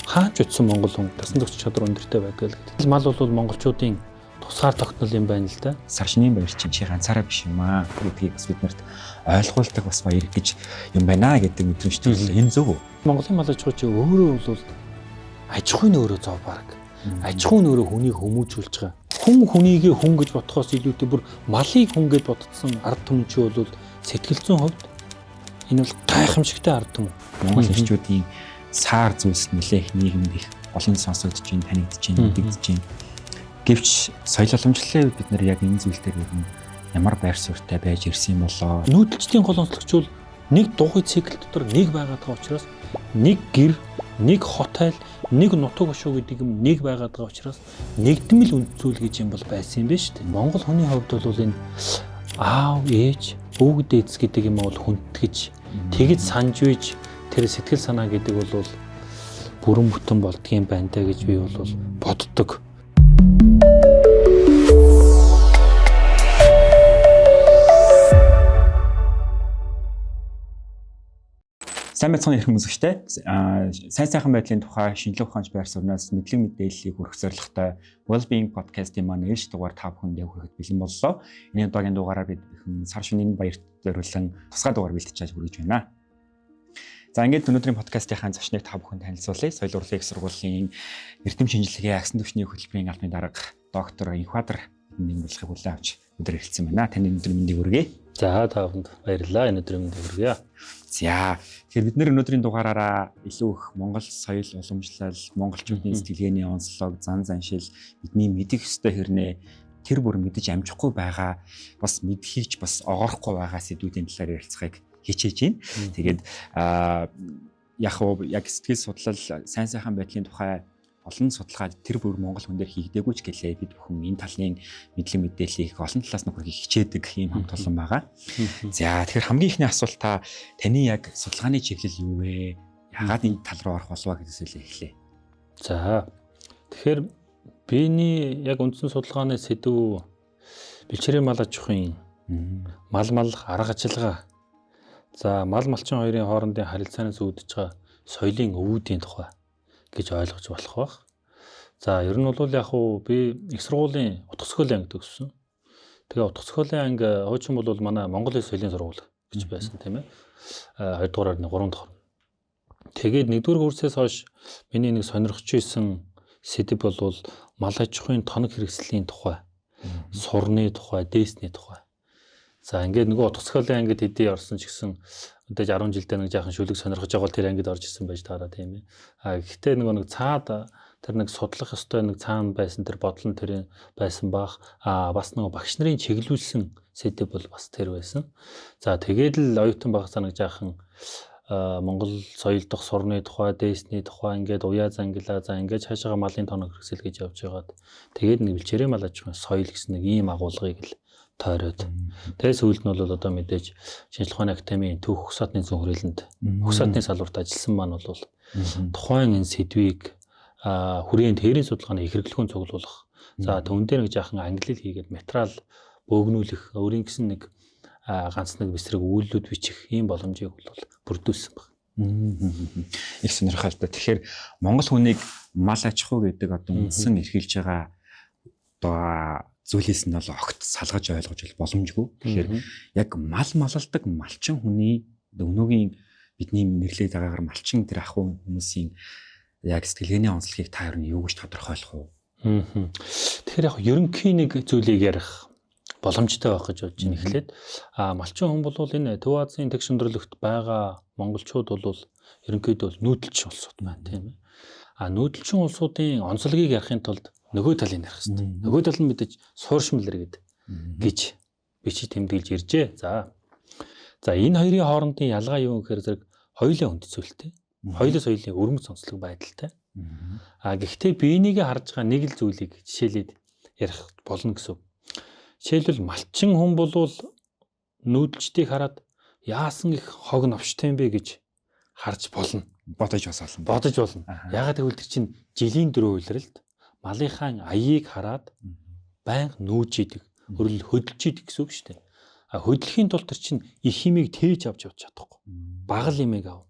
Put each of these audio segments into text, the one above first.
Хаач утсан монгол хүн дасан зохицох чадвар өндөртэй байдаг л гэдэг. Мал бол монголчуудын тусгаар тогтнол юм байна л да. Сар шинийн баяр чинь чи ганцаараа биш юм аа гэдгийг бас биднэрт ойлгуулдаг бас баяр гэж юм байна гэдэг мэдрэмжтэй энэ зөв үү? Монголын мал аж ахуй чи өөрөө бол аж ахуйн өөрөө зов баг. Аж ахуйн өөрөө хүнийг хүмүүжүүлж байгаа. Хүнийг хүн гэж бодохоос илүүтэй бүр малыг хүн гэж бодсон ард түмэн чи бол сэтгэл зүйн хувьд энэ бол гайхамшигтай ард түмэн. Монгол ирчүүдийн саар зүйлс нэлээх нийгэмд их олон сонсогдож байна, танигдж байна, мэдэгдэж байна. Гэвч соёл уламжлалын үед бид нар яг энэ зүйл дээр ямар байр суурьтай байж ирсэн юм болоо. Нүүдэлчдийн гол онцлогч бол нэг дугуй цикл дотор нэг байгаад байгаа учраас нэг гэр, нэг хотел, нэг нутаг бошуу гэдэг юм нэг байгаад байгаа учраас нэгдмэл үндсүүл гэж юм бол байсан юм байна шүү дээ. Монгол хүний хувьд бол энэ аав, ээж, өвөг дээдс гэдэг юм бол хүндэтгэж, тэгж санаж үйж тэр сэтгэл санаа гэдэг бол бүрэн бүтэн болдгийм байна даа гэж би бол боддог. Сайн байцгаана хэрхэн үзэгчтэй. Сайхан байдлын тухай шинжлэх ухаанч байр сууриас мэдлэг мэдээллийг хүргэх зорилготой Wellbeing podcast-ийн маань ээлж дугаар та бүхэнд хүргэхэд бэлэн боллоо. Энэ удаагийн дугаараар бид сар шинийн баярт зориулсан тусгай дугаар бэлтжиж хүргэж байна. За ингээд өнөөдрийн подкастынхаа зочныг та бүхэнд танилцуулъя. Соёл урлагийн их сургуулийн эрдэм шинжилгээний агсан түвшний хөтөлбөрийн албаны дарга доктор Инхбаатар нэмэлтийг хүлээн авч өдөр ирэлцсэн байна. Таны өнөөдрийн мэндийг хүргэе. За та бүхэнд баярлалаа. Өнөөдрийн мэндийг хүргэе. За тэгэхээр бид нэр өнөөдрийн дугаараараа илүү их Монгол соёл уламжлал, монголчуудын сэтгэлгээний онцлог, зан заншил, бидний мэдэх ёстой хэрнээ тэр бүр мэдэж амжихгүй байгаа, бас мэдхийч бас огоорохгүй байгаа сэдвүүдийн талаар ярилцахыг хичээж байна. Тэгээд яг сэтгэл судлал, сайхан байдлын тухай олон судалгаа тэр бүр монгол хүн дээр хийгдээгүй ч гэлээ бид бүхэн энэ талын мэдлэг мэдээллийг олон талаас нь хүргэх хичээдэг юм хамт олон байгаа. За тэгэхээр хамгийн ихний асуулт таны яг судалгааны чиглэл юу вэ? Яагаад энэ тал руу орох болов гэдгээс эхлэе. За тэгэхээр биений яг үндсэн судалгааны сэдв бэлчээрийн мал аж ахуйн мал арга ажиллагаа. За мал малчин хоёрын хоорондын харилцаанаас үүдэж байгаа соёлын өвүүдийн тухай гэж ойлгож болох байх. За ер нь бол яг уу би их сургуулийн утга зохиолын ангид төгссөн. Тэгээ утга зохиолын анги хуучин бол манай Монголын соёлын сургууль гэж байсан тийм ээ. 2 дугаараар 3 дахь. Тэгээд 1-р курсээс хойш миний нэг сонирхож исэн сэдв бол мал аж ахуйн тоног хэрэгслийн тухай, сурны тухай, дээсний тухай. За ингээд нөгөө утга зохиолын ангид хэдий орсон ч гэсэн өдөөж 10 жилдээ нэг жаахан шүлэг сонирхож байгаа бол тэр ангид орж исэн байж таараа тийм ээ. Гэхдээ нөгөө нэг цаад тэр нэг судлах ёстой нэг цаана байсан тэр бодол нь тэр байсан бах. Бас нөгөө багш нарын чиглүүлсэн сэдв бол бас тэр байсан. За тэгээд л оюутан багцаа нэг жаахан Монгол соёл дох сурны тухай, дээсний тухай ингээд уяа зангилаа за ингээд цаашаа малын тоног хэрэгсэл гэж явж байгаад тэгээд нэг бэлчээрийн мал аж ахуйн соёл гэсэн нэг ийм агуулгыг л тойроод. Тэгээ сүүлд нь бол одоо мэдээж шинжлэх ухааны академийн түүх ухсаатны зүүн хүрээлэнд ухсаатны салбарт ажилласан маань бол тухайн энэ сэдвийг хүрээнд тэрийн судалгааны хэрэглэхүүн цуглуулах. За түүн дээр нэг жаахан англи хийгээд материал бөөгнүүлэх, өөрийн гэсэн нэг ганц нэг бисрэг үйлдэлүүд бичих ийм боломжийг бол бүрдүүлсэн байна. Их сонирхолтой. Тэгэхээр монгол хүнийг мал аж ахуй гэдэг одоо үндсэн эрхэлж байгаа одоо зүйлээс нь бол огт салгаж ойлгож боломжгүй. Тэгэхээр яг мал малалдаг малчин хүний өнөөгийн бидний нэрлээд байгаагаар малчин тэр ахуй хүмүүсийн яг сэтгэлгээний онцлогийг та ер нь юу гэж тодорхойлох вэ? Тэгэхээр яг ерөнхий нэг зүйлийг ярих боломжтой байх гэж бодож байна. Эхлээд малчин хүн бол энэ Төв Азийн тэг шөндөрлөгт байгаа монголчууд бол ерөнхийдөө нүүдэлчин улсууд байна тийм ээ. Нүүдэлчин улсуудын онцлогийг ярихын тулд нөгөө талыг ярих хэрэгтэй. Нөгөө тал нь мэдээж сууршмал иргэд гэж би чи тэмдэглэж иржээ. За энэ хоёрын хоорондын ялгаа юу гэхээр зэрэг хоёулаа хүндцүүлтэй. Хоёулаа соёлын өрмөц онцлог байдалтай. Гэхдээ биенийгээ харж байгаа нэг л зүйлийг жишээлээд ярих болно гэсэн. Жишээлбэл малчин хүн бол нүүдэлчдийг хараад яасан их хог новштой юм бэ гэж харж болно. Бодож болно. Ягаад гэвэл тэр чинь жилийн дөрөв үйлрэлд малынхаа аяыг хараад байнга нүүж идэг, хөрөл хөдөлж идэг гэсэн үг шүү дээ. Хөдлөхийн тулд тэр чинь их химийг тээж авч явж чадахгүй. Бага л имийг аав.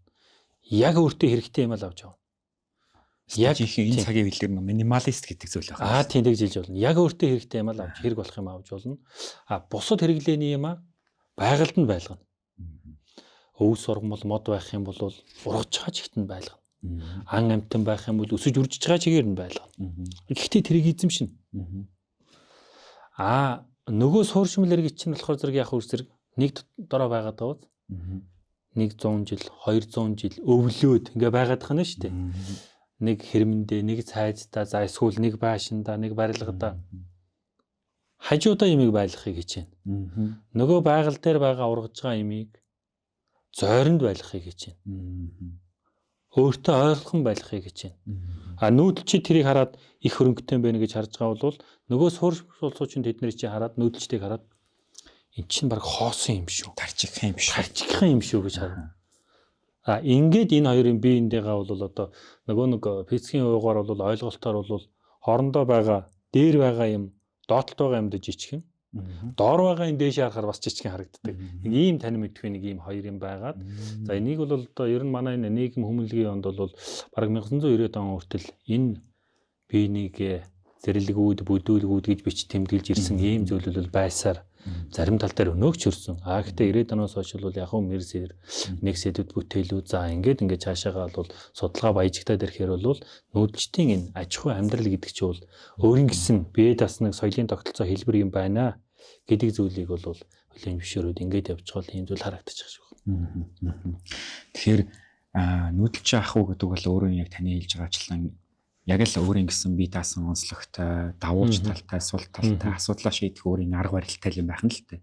Яг өөртөө хэрэгтэй юм л авч явна. Яг энэ цагийн хэлээр минималист гэдэг зүйл байна. Тийм гэж хэлж болно. Яг өөртөө хэрэгтэй юм авч хэрэг болох юм авч болно. Бусад хэрэглээний юм байгальд нь байлгана. Өв сургамал мод байх юм бол ургаж байгаа чигт нь байлгана. Ан амтан байх юм бол өсөж үржиж байгаа чигээр нь байлгана. Гэхдээ тэрийг эзэмшнэ. Нөгөө сууршмал иргэд чинь болохоор зэрэг яг үүсрэг нэг дороо байгаад байгаа. 100 жил, 200 жил өвлөөд ингээ байгаад байгаа нь шүү дээ. Нэг хэрмэндээ, нэг цайзтаа, за эсвэл нэг байшиндаа, нэг барилгадаа хажуудаа имийг байлгахыг хичээнэ. Нөгөө байгаль дээр байгаа ургаж байгаа имийг зойронд байлгахыг хичээнэ. Өөртөө ойлгохон байлгахыг хичээнэ. Нүүдэл чи тэрийг хараад их хөрөнгөтэй байна гэж харж байгаа бол нөгөө сууршуулсуучин тэдний чи хараад нүүдэлчдийг хараад эн чинь баг хоосон юм шүү. Тарчихсан юм шүү гэж харна. Ингээд энэ хоёрын биеиндээгаа бол одоо нөгөө нэг физикийн уугаар бол ойлголтоор бол хоорондоо байгаа дээр байгаа юм доотлолт байгаа юмд жижигхэн. Доор байгаа юм дээшээ харахаар бас жижигхэн харагддаг. Нэг ийм тань мэдгүй нэг ийм хоёр юм байгаад. За энийг бол одоо ер нь манай энэ нийгэм хүмүүнлэгийн онд бол баг 1990-ад он хүртэл энэ биенийг зэрлэгүүд, бүдүүлгүүд гэж бич тэмдэглэж ирсэн ийм зүйлүүд байсаар зарим тал дээр өнөөгч өрсөн. Гэхдээ 90-ад оноос хойш бол яг мэрсээр нэг сэдвүүд бүтээлүүд за ингээд цаашаагаа бол судалгаа баяжигтаад ирэхээр бол нүүдэлчдийн энэ аж ахуй амьдрал гэдэг чинь бол өөрийн гэсэн бие даснаг соёлын тогтолцоо хэлбэр юм байна гэдэг зүйлийг бол хүлээн зөвшөөрөөд ингээд явж байгаа юм зүйл харагдчих шиг байна. Тэгэхээр нүүдэлч ах уу гэдэг бол өөрөө яг таны хэлж байгаачлан яг л өөрийн гэсэн бие даасан онцлогтой, давуулж талтай, сул талтай асуудлаа шийдэх өөрийн арга барилтай юм байх нь л дээ.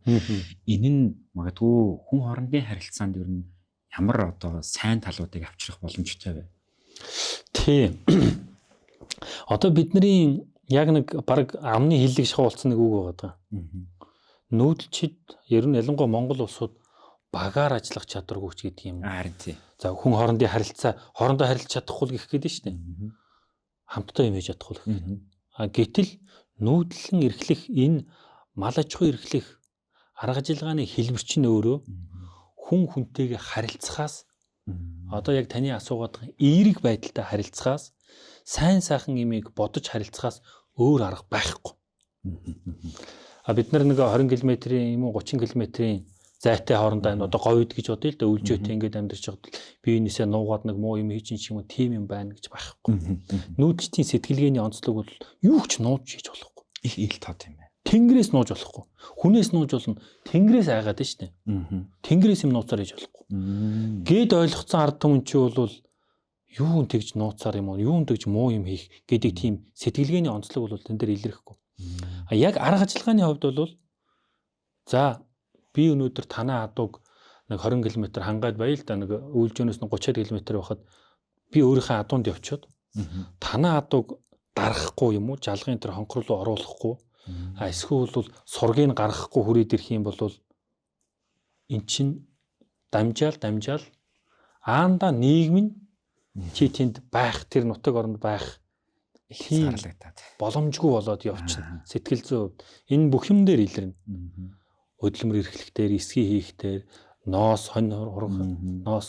Энэ нь магадгүй хүн хоорондын харилцаанд ер нь ямар одоо сайн талуудыг авчрах боломжтой вэ? Тийм. Одоо бидний яг нэг баг амны хиллэг шахуулсан нэг үг байгаа. Нүүдэлчид ер нь ялангуяа Монгол улсууд багаар ажиллах чадваргүй ч гэдэг юм. Харин тийм. За хүн хоорондын харилцаа хоорондоо харилцаж чадахгүй гэх гээд нь шүү дээ. Хамтдаа юм хийж чадахгүй л гэх. Гэтэл нүүдлэн эрхлэх энэ мал аж ахуй эрхлэх арга ажиллагааны хэлбэр чинь өөрөө хүн хүнтэйгээ харилцахаас одоо яг таны асуугаад байгаа эерэг байдалтай харилцахаас сайн сайхан имийг бодож харилцахаас өөр арга байхгүй. Бид нар нэг 20 км-ийн юм уу 30 км-ийн зайтай хоорондоо энэ одоо говьд гэж бодъё л да өвлжөөтэй ингээд амьдарч байгаа биенээсээ нуугаад нэг муу юм хийж юм тийм юм байна гэж байхгүй. Нүүдэлчдийн сэтгэлгээний онцлог бол юу ч нууж хийж болохгүй. Их ил тод юм байна. Тэнгэрээс нууж болохгүй. Хүнээс нууж болно. Тэнгэрээс айгаад нь штэ. Тэнгэрээс юм нууцаар хийж болохгүй. Гээд ойлгоцсон ард түмэн чи бол юу тэгж нууцаар юм уу? Юу тэгж муу юм хийх гэдэг тийм сэтгэлгээний онцлог бол тэн дээр илэрхгүй. Яг арга ажиллагааны хувьд бол за би өнөөдөр танаа адууг нэг 20 км хангаад баяа л да нэг үйлжөнөөс нь 30 км байхад би өөрийнхөө адуунд явчиход танаа адууг дарахгүй юм уу жалгын тэр хонхор руу оруулахгүй эсвэл бол сургийг гаргахгүй хүрээд ирэх юм бол эн чин дамжаал аанда нийгэм нь чи тэнд байх тэр нутаг оронд байх сарлагдаад боломжгүй болоод явчихна сэтгэл зүйн хувьд энэ бүх юм дээр илэрнэ. Хөдөлмөр эрхлэх дээр, эсгий хийх дээр, ноос, хонь хурах,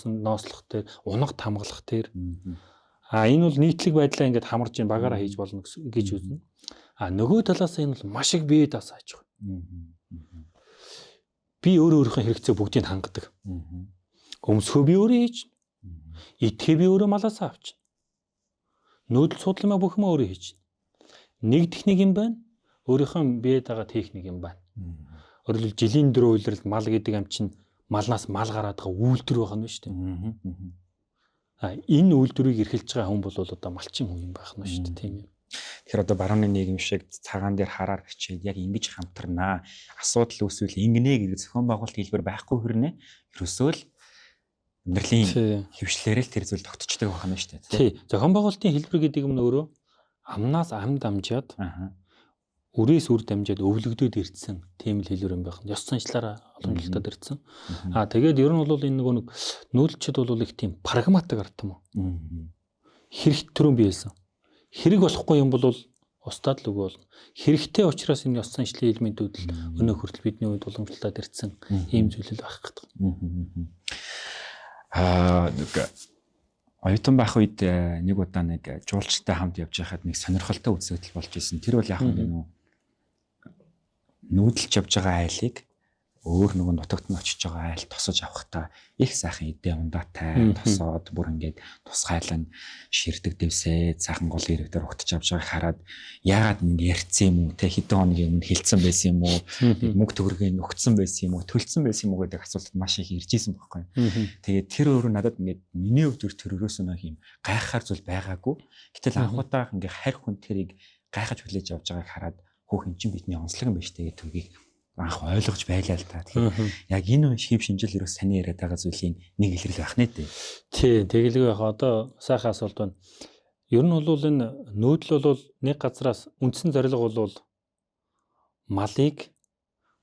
нослох дээр, унах тамгалах дээр. Энэ бол нийтлэг байдлаа ингээд хамарж ин багаараа хийж болно гэж үзнэ. Нөгөө талаас энэ бол маш их бие даасааж байгаа. Би өөрийнхөө хэрэгцээ бүгдийг хангадаг. Өмсгөө би өөрөө хийж. Идэхээ би өөрөө малаасаа авч. Нүүдэл судалмаа бүх юм өөрөө хийж. Нэг техник юм байна. Өөрийнхөө бие дагаа техник юм байна. Өөрөлд жилийн дөрөв үйлрэлд мал гэдэг юм чинь малнаас мал гараад байгаа үйлдвэр байгаа нь шүү дээ. Энэ үйлдвэрийг эрхэлж байгаа хүн бол одоо малчин хүн юм байх нь шүү дээ тийм юм. Тэгэхээр одоо барууны нийгэм шиг цагаан дээр хараар бичээд яг ингэж хамтарнаа. Асуудал үүсвэл ингэнэ гэдэг зохион байгуулалт хэлбэр байхгүй хэрнээ. Ерөөсөө л амьдралын хөвшлэрэл тэр зүйл тогтцдог байх нь шүү дээ. Тий. Зохион байгуулалтын хэлбэр гэдэг юм нь өөрөө амнаас ам дамжаад үрээс үр дамжаад өвлөгдөд ирдсэн тийм л хэлбэр юм байх. Ёс заншлаараа уламжлалтад ирдсэн. Тэгээд ер нь бол энэ нөгөө нэг нүүдэлчд бол их тийм прагматик ард юм уу? Хэрэг төрөн биелсэн. Хэрэг болохгүй юм бол устдад л үгүй болно. Хэрэгтэй учраас энэ ёс заншлын элементүүд л өнөө хүртэл бидний үед уламжлалтад ирдсэн ийм зүйл л байх гэдэг. Оюутан байх үед нэг удаа нэг жуулчтай хамт явж байхад нэг сонирхолтой үзэгдэл болж исэн. Тэр бол яг нэг нүүдэлж явж байгаа айлыг өөр нөгөө нутагт нь очиж байгаа айл тосож авахдаа их сайхан эдээ ундаатай тосоод бүр ингээд тусгайлан ширдэг дэвсээ цаахан гол ирэг дээр угтаж авч байгааг хараад яагаад ингэ ярьцсан юм уу те хэдэн хоногийн өмнө хэлсэн байсан юм уу мөнгө төгрөгийг өгцсөн байсан юм уу төлцсөн байсан юм уу гэдэг асуултад маш их ирж исэн байхгүй. Тэгээд тэр өөрөө надад ингээд миний өвдөр тэр өрөөсөө нэг юм гайхахаар зүйл байгаагүй. Гэтэл анхудаах ингээ харь хүн тэрийг гайхаж хүлээж авч байгааг хараад хөөх эн чинь бидний онцлог юм байна штэ гэдэг төгийг анх ойлгож байлаа л та. Тэгэхээр яг энэ шив шинжил ерөөс таны яриад байгаа зүйлийн нэг илрэл байх нэ дээ. Тий, тэгэлгүй яг одоо сайхан асуулт байна. Ер нь бол энэ нүүдэл бол нэг газраас үндсэн зорилго бол малыг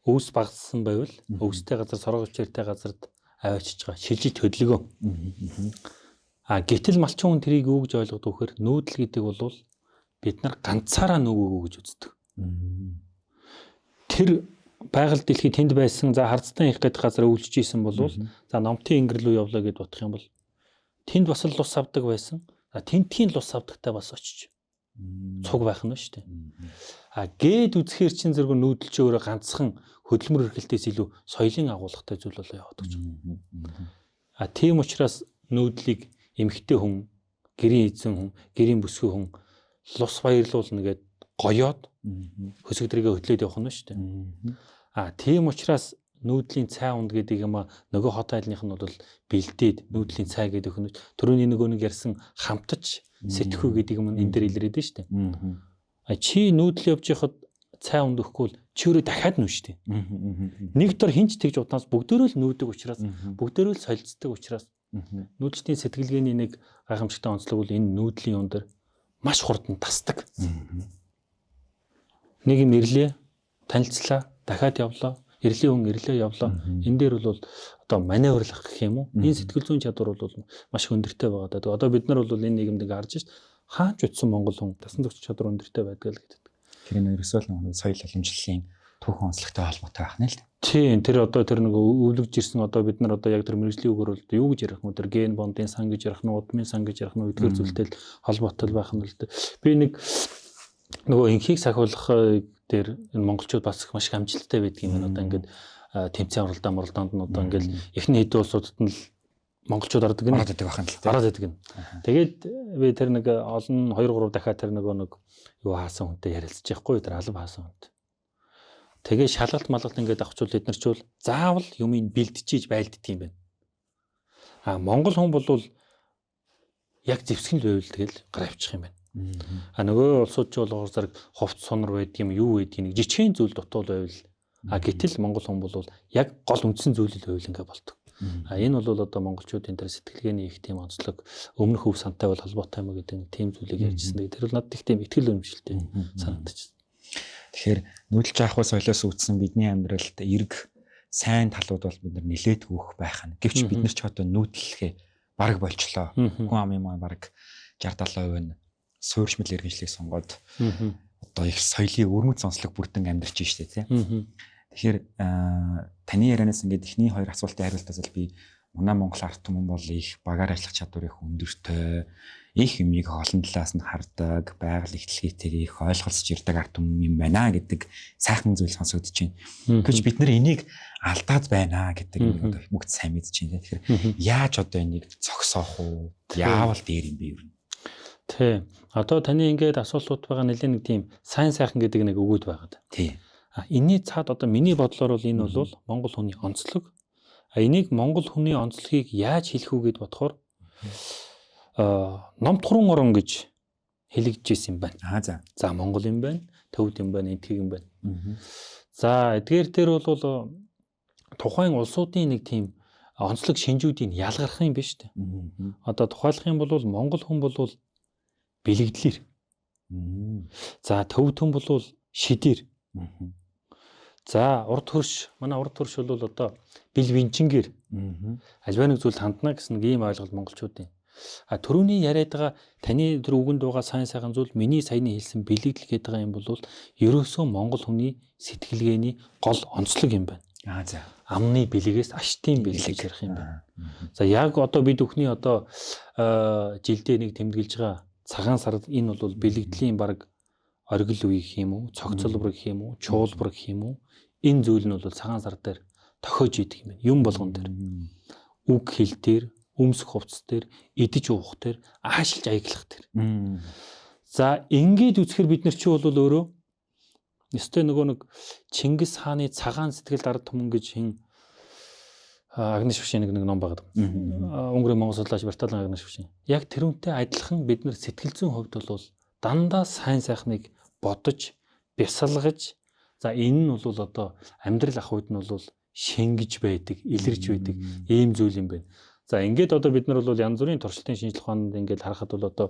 өвс багассан байвал өвстэй газар сорго өвчээртэй газарт аваачиж байгаа шилжиж хөдөлгөө. Гэтэл малчин хүн тэрийг юу гэж ойлгодог вэхээр нүүдэл гэдэг бол бид нар ганцаараа нөгөөгөө гэж үздэг. Тэр байгаль дэлхий тэнд байсан за хардсан их гэдэг газар өвлөж исэн бол за номтын ингэр рүү явлаа гэд бодох юм бол тэнд бас л лус авдаг байсан. Тентхийн лус авдагтай бас очиж цуг байх нь шүү дээ. Гээд үзэхээр чин зэрэг нүүдэлч өөрөө ганцхан хөдөлмөр эрхлэлтээс илүү соёлын агуулгатай зүйл болоо яваад гэж байна. Тийм учраас нүүдлийг эмхтэй хүн, гэрийн эзэн хүн, гэрийн бүсгүй хүн лус баярлуулна гэд гоёод хөсөгдрийгээ хөдлөөд явах нь шүү дээ. Тийм учраас нүүдлийн цай унд гэдэг юм нөгөө хот айлных нь бол бэлдээд нүүдлийн цай гэдэг хүн түрүүний нөгөө нэг ярьсан хамтаж сэтгэхүй гэдэг юм энэ дээр илрээд нь шүү дээ. Чи нүүдэл явж байхад цай унд өгөхгүй чи өөрөө дахиад нүү шүү дээ. Нэг дор хинч тэгж удаас бүгдөө л нүүдэг учраас бүгдөө л солилцдог учраас нүүдэлтийн сэтгэлгээний нэг гайхамшигтай онцлог бол энэ нүүдлийн юун дээр маш хурдан тасдаг. Нэг юм ирлээ, танилцлаа, дахиад явлаа, ирлийн хүн ирлээ явлаа. Энэ дээр бол одоо маневрлах гэх юм уу? Энэ сэтгэл зүйн чадвар бол маш өндөртэй байгаа даа. Одоо бид нар бол энэ нийгэмд ингээ харж шít хаач утсан монгол хүн дасан зохицох чадвар өндөртэй байдаг л гэдэг. Тэр нь ерөөсөө л соёл уламжлалын түүхэн онцлогтой холбоотой байх нь л. Тийм тэр одоо тэр нэг өвлөгж ирсэн одоо бид нар одоо яг тэр мэрэгжлийн үгээр бол юу гэж ярих юм тэр ген бондын сан гэж ярих нь удмын сан гэж ярих нь эдгээр зүйлтэй холбоотой байх нь л дээ. Би нэг нөгөө инхийг сахиулах дээр энэ монголчууд бас маш их амжилттай байдаг юм байна. Одоо ингээд тэмцээн оролдоонд нь одоо ингээд эхний хэд улсуудад нь л монголчууд ордог гэнэ. Ороод байдаг гэнэ. Тэгээд би тэр нэг олон 2 3 дахиад тэр нөгөө нэг юу хаасан хүнтэй ярилцж байхгүй тэр алба хаасан хүнтэй. Тэгээ шалгалт малгалт ингээд авчвал бид нар ч бол заавал юмыг бэлдчихийж байлддаг юм байна. Монгол хүн бол яг зэвсгэн л байвал тэгэл гаравчих юм байна. Нөгөө улсууд ч бол зэрэг ховц сонор байдаг юм юу байдаг нэг жижигхэн зүйл дутуул байвал гэтэл монгол хүн бол яг гол үндсэн зүйл л байвал ингээд болдог. Энэ бол одоо монголчуудын тэр сэтгэлгээний их тийм онцлог өмнөх өв сантай бол холбоотой юм гэдэг нэг тийм зүйлийг ярьжсэн. Тэр бол надад их тийм ихтгэл өнөмшлтэй санагдаж. Тэгэхээр нүүдэлж авах соёлоос үүдсэн бидний амьдралд эрг сайн талууд бол бид нар нилээд хөөх байх нь. Гэвч бид нар ч одоо нүүдлэхээ бараг болчлоо. Хүн амын маань бараг 60-70% нь суурьшмал иргэншлийг сонгоод одоо их соёлын өрмөц онцлог бүрдэн амьдарч байна шүү дээ тийм. Тэгэхээр таны ярианаас ингээд эхний 2 асуултын хариултаас л би манай Монгол ард түмэн бол их багаар ажиллах чадвар их өндөртэй, их юмыг олон талаас нь хардаг, байгаль ихтлгээтэйг их ойлголцож ирдэг ард түмэн юм байна гэдэг сайхан зүйл сонсогдож байна. Гэвч бид нар энийг алдаад байна гэдэг нэг одоо бүгд сайн мэдж байна. Тэгэхээр яаж одоо энийг зогсоох уу? Яавал дээр юм бэ юу? Тий. Одоо таны ингээд асуултууд байгаа нэлээд нэг тийм сайн сайхан гэдэг нэг өгөөд байгаа. Тий. Энийний цаад одоо миний бодлоор бол энэ бол монгол хүний онцлог. Энийг монгол хүний онцлогийг яаж хэлэх үү гэд бодохоор номтхрон орон гэж хэлэгдэжсэн юм байна. За монгол юм байна, төвд юм байна, энтхийг юм байна. За эдгээр дээр бол тухайн улсуудын нэг тийм онцлог шинжүүдийг ялгарх юм биш үү? Одоо тухайлах юм бол монгол хүн бол бэлэгдлэр. За төвд хүн бол шидээр. За урд хөрш манай урд хөрш бол одоо бил винчингээр альва нэг зүйлд хандна гэсэн нэг ийм ойлголт монголчуудын. Төрөний яриад байгаа таны тэр үгэнд байгаа сайн сайхан зүйл миний саяны хэлсэн бэлэгдэл гэдэг байгаа юм бол ерөөсөө монгол хүний сэтгэлгээний гол онцлог юм байна. За. Амны бэлгээс аштын бэлэг гэж ярих юм байна. За яг одоо бид бүхний одоо жилдээ нэг тэмдэглэж байгаа цагаан сард энэ бол бэлэгдлийн баг оргил үе гэх юм уу, цогцолбор гэх юм уу, чуулбар гэх юм уу, энэ зүйл нь бол цагаан сар дээр тохиож идэг юм байна. Юм болгон дээр. Үг хэл дээр, өмсөх хувцас дээр, идэж уух дээр, аашилж аяглах дээр. За ингээд үзэхээр бид нар чи бол өөрөө өстэй нөгөө нэг Чингис хааны цагаан сэтгэл ард түмэн гэж хин Агнеш Бушийн нэг ном багт. Өнгөрийн Монгол судлаач Бартолон Агнеш Бушийн. Яг тэрүүнтэй адилхан бид нар сэтгэл зүйн хувьд бол дандаа сайн сайхныг бодож, бясалгаж, за энэ нь бол одоо амьдрал ах үед нь бол шингэж байдаг, илэрч байдаг ийм зүйл юм байна. За ингээд одоо бид нар бол янз бүрийн туршилтын шинжилгээ ухаанд ингээд харахад бол одоо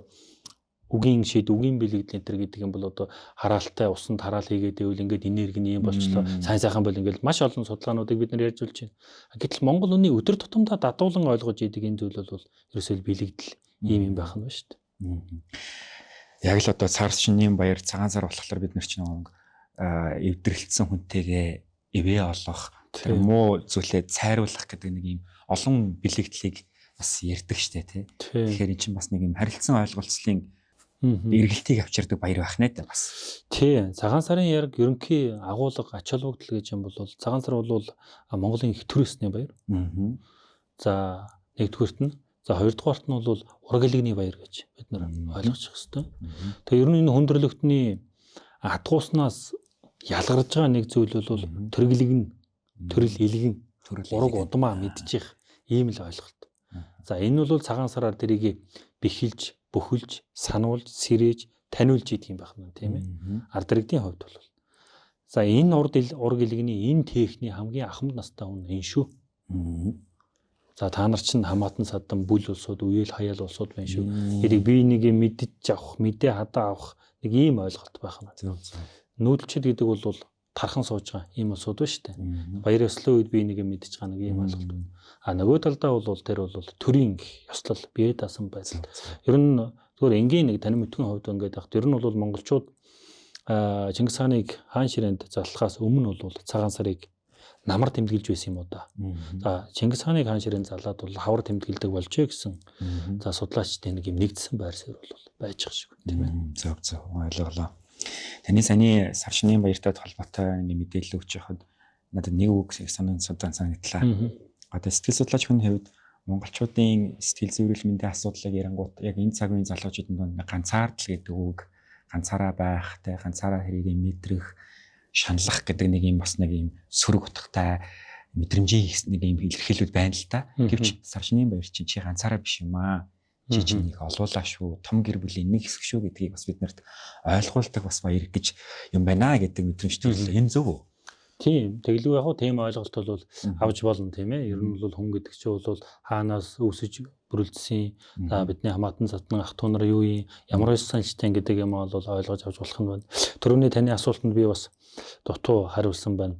үгийн шид, үгийн бэлэгдэл энэ төр гэдэг юм бол одоо хараалтай усанд хараал хийгээд байвал ингээд энерги нь юм болчлоо. Сайн сайхан бол ингээд маш олон судалгаануудыг бид нар ярьж болж байна. Гэтэл Монгол хүний өдөр тутамдаа дадуулан ойлгож идэг энэ зүйл бол ерөөсөө бэлэгдэл ийм юм байх нь ба шүү дээ. Яг л одоо цар шинийн баяр цагаан сар болохоор бид нар ч нэг эвдрэлцсэн хүнтэйгээ ивэ олох, тэр муу зүйлээ цайруулах гэдэг нэг юм олон бэлэгдлийг бас ярьдаг штэ тий. Тэгэхээр эн чинь бас нэг юм харилцан ойлголцлын эргэлтийг авчирдаг баяр байх нэ бас. Тий, цагаан сарын яг ерөнхий агуулга ач холбогдол гэж юм бол цагаан сар бол Монголын их төрөөсний баяр. За нэгдүгüүрт нь, за хоёрдугаарт нь бол ураг элэгний баяр гэж бид нар ойлгочих хэвээр. Тэгээ ер нь энэ хүндрэлтний атгууснаас ялгарж байгаа нэг зүйл бол төрөглөгн, төрөл элгэн, ураг удмаа мэдчих ийм л ойлголт. За энэ бол цагаан сараар тэрийг бэхэлж, бөхөлж, сануулж, сэрээж, таниулж идэг юм байна тийм ээ. Ард иргэдийн хувьд бол. За энэ ураг элэгний энэ техникийн хамгийн ахмад настай хүн энэ шүү. За та нар чинь хамаатан садан бүл улсууд, үеэл хаяал улсууд байна шүү. Тэрийг бие нэг юм мэдж авах, мэдээ хадаа авах нэг ийм ойлголт байх нь. Нүүдэлчд гэдэг бол тархан сууж байгаа ийм улсууд ба шүү дээ. Баяр ёслолын үед бие нэг юм мэдж байгаа нэг ийм ойлголт. Нөгөө талдаа бол тэр бол төрийн ёслол, бие даасан байдал. Ер нь зөвхөн энгийн нэг танин мэдгэн хувьд ингээд яг ер нь бол монголчууд Чингис хааныг хаан ширээнд заллахаас өмнө бол цагаан сарыг намар тэмдэглэж байсан юм уу да. За Чингис хааныг хаан ширээнд залаад бол хавар тэмдэглэдэг болжээ гэсэн. За судлаачдын нэг юм нэгдсэн байр суурь бол байж байгаа шиг тийм ээ. Зөв ойлголоо. Таны саяны сар шинийн баяртай холбоотой нэг мэдээлэл өгч яхад надад нэг үг санагдлаа. Одоо сэтгэл судлаач хүний хувьд монголчуудын сэтгэл зүйрэл мэндийн асуудлыг ярангуут яг энэ цаг үеийн залуучуудын донд ганцаардл гэдэг үг, ганцаараа байх, ганцаараа хэрийг мэдрэх, шаналлах гэдэг нэг юм бас нэг юм сөрөг утгатай мэдрэмжийн нэг юм илэрхийлүүд байна л та. Гэвч сар шинийн баяр чинь чи ганцаараа биш юм аа. Чи чинийг олуулаа шүү, том гэр бүлийн нэг хэсэг шүү гэдгийг бас биднэрт ойлгуулдаг бас баяр гэж юм байна гэдэг мэдрэмж төрөл энэ зөв үү? Тийм. Тэглүү яг тийм ойлголт бол авч болно тийм ээ. Ер нь бол хүн гэдэг чинь бол хаанаас өсөж бүрэлдсэн. За бидний хамаатан сатан ах トゥ нар юу юм, ямар ч санчтай гэдэг юм бол ойлгож авч болох юм байна. Түрүүний таны асуултанд би бас дутуу хариулсан байна.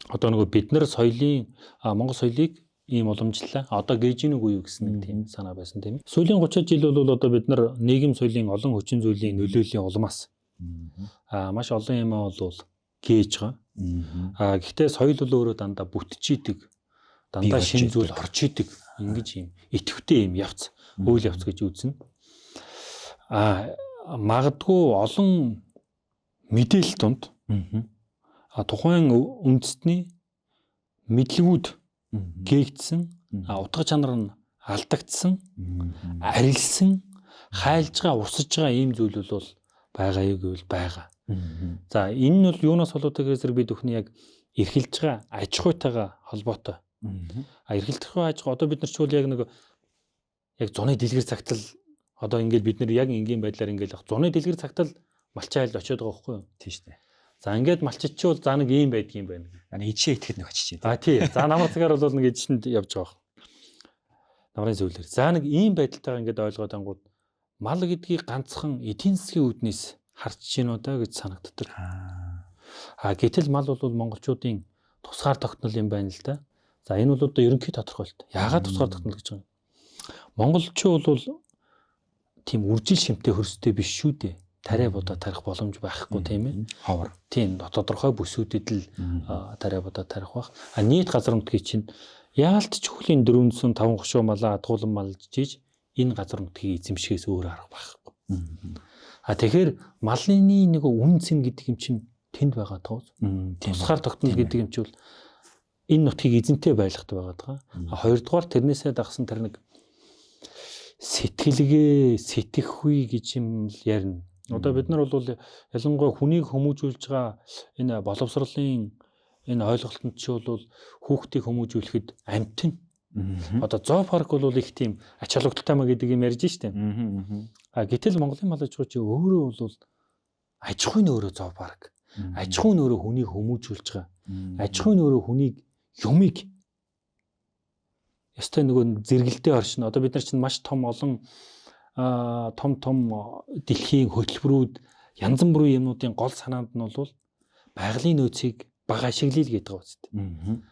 Одоо нөгөө бид нар соёлын Монгол соёлыг ийм уламжлалаа. Одоо гээж ийн үгүй юу гэсэн нэг тийм санаа байсан тийм ээ. Сүүлийн 30 жил бол одоо бид нар нийгэм соёлын олон хүчин зүйлийн нөлөөлийн улмаас маш олон юм бол гээж байгаа. Гэхдээ соёл бол өөрөө дандаа бүтчихийдэг. Дандаа шинэ зүйл орж идэг. Ингэж юм идэвхтэй юм явц, үйл явц гэж үзнэ. Магадгүй олон мэдээлэл донд тухайн үндэстний мэдлэгүүд гээгдсэн, утга чанар нь алдагдсан, арилсан, хайлж байгаа, усаж байгаа ийм зүйл бол байгаа юу гэвэл байгаа. За энэ нь бол юунаас болоод гэхээр бид бүхний яг эрхэлж байгаа аж ахуйтайгаа холбоотой. Эрхэлдэх аж ахуй одоо бид нар ч бол яг нэг яг зуны дэлгэр цагтл одоо ингээд бид нар яг энгийн байдлаар ингээд зуны дэлгэр цагтл малчаа айлд очиод байгаа байхгүй юу? Тийм шүү дээ. За ингээд малчичвал за нэг ийм байдаг юм байна. Ичээ итгэхэд нэг очиж байна. Тий. За намар цагаар бол нэг ижинд явж байгаа. Намрын зөвлөр. За нэг ийм байдалтайгаа ингээд ойлгоод ангууд мал гэдгийг ганцхан эдийн засгийн үүднээс харж гинөө даа гэж санагддаг. Гэтэл мал бол монголчуудын тусгаар тогтнол юм байна л да. За энэ бол одоо ерөнхий тодорхойлт. Яагаад тусгаар тогтнол гэж байгаа юм? Монголчууд бол тийм үржил шимтэй хөрстэй биш шүү дээ. тариа будаа тарих боломж байхгүй тийм ээ. Ховор. Тийм тодорхой бүсүүдэд л тариа будаа тарих бах. Нийт газар нутгийн чинь яалтч хүлийн 405 гушуу малаа адгуулan малж жиж энэ газар нутгийг эзэмшихээс өөр арга байхгүй. Тэгэхээр малны нэг үн цэн гэдэг юм чинь тэнд байгаа тооз. Тусгаар тогтнол гэдэг юм чинь энэ нутгийг эзэнтэй байлгахад байгаа даа. Хоёрдугаар тэрнээсээ дагсан тэр нэг сэтгэлгээ, сэтгэхүй гэж юм л ярина. Одоо бид нар бол ялангуяа хүнийг хүмүүжүүлж байгаа энэ боловсролын энэ ойлголтод чи бол хүүхдийг хүмүүжүүлэхэд амтэн. Одоо зоопарк бол их тийм ач холбогдолтой маа гэдэг юм ярьж штэ. Гэтэл Монголын мал аж ахуй чи өөрөө бол аж ахуйн өөрөө зоопарк. Аж ахуйн өөрөө хүнийг хүмүүжүүлж байгаа. Аж ахуйн өөрөө хүнийг юмыг ястай нөгөө зэрэгэлдээ оршино. Одоо бид нар чинь маш том олон том дэлхийн хөтөлбөрүүд янз бүрийн юмнуудын гол санаанд нь бол байгалийн нөөцийг бага ашиглал гэдэг байгаа үст.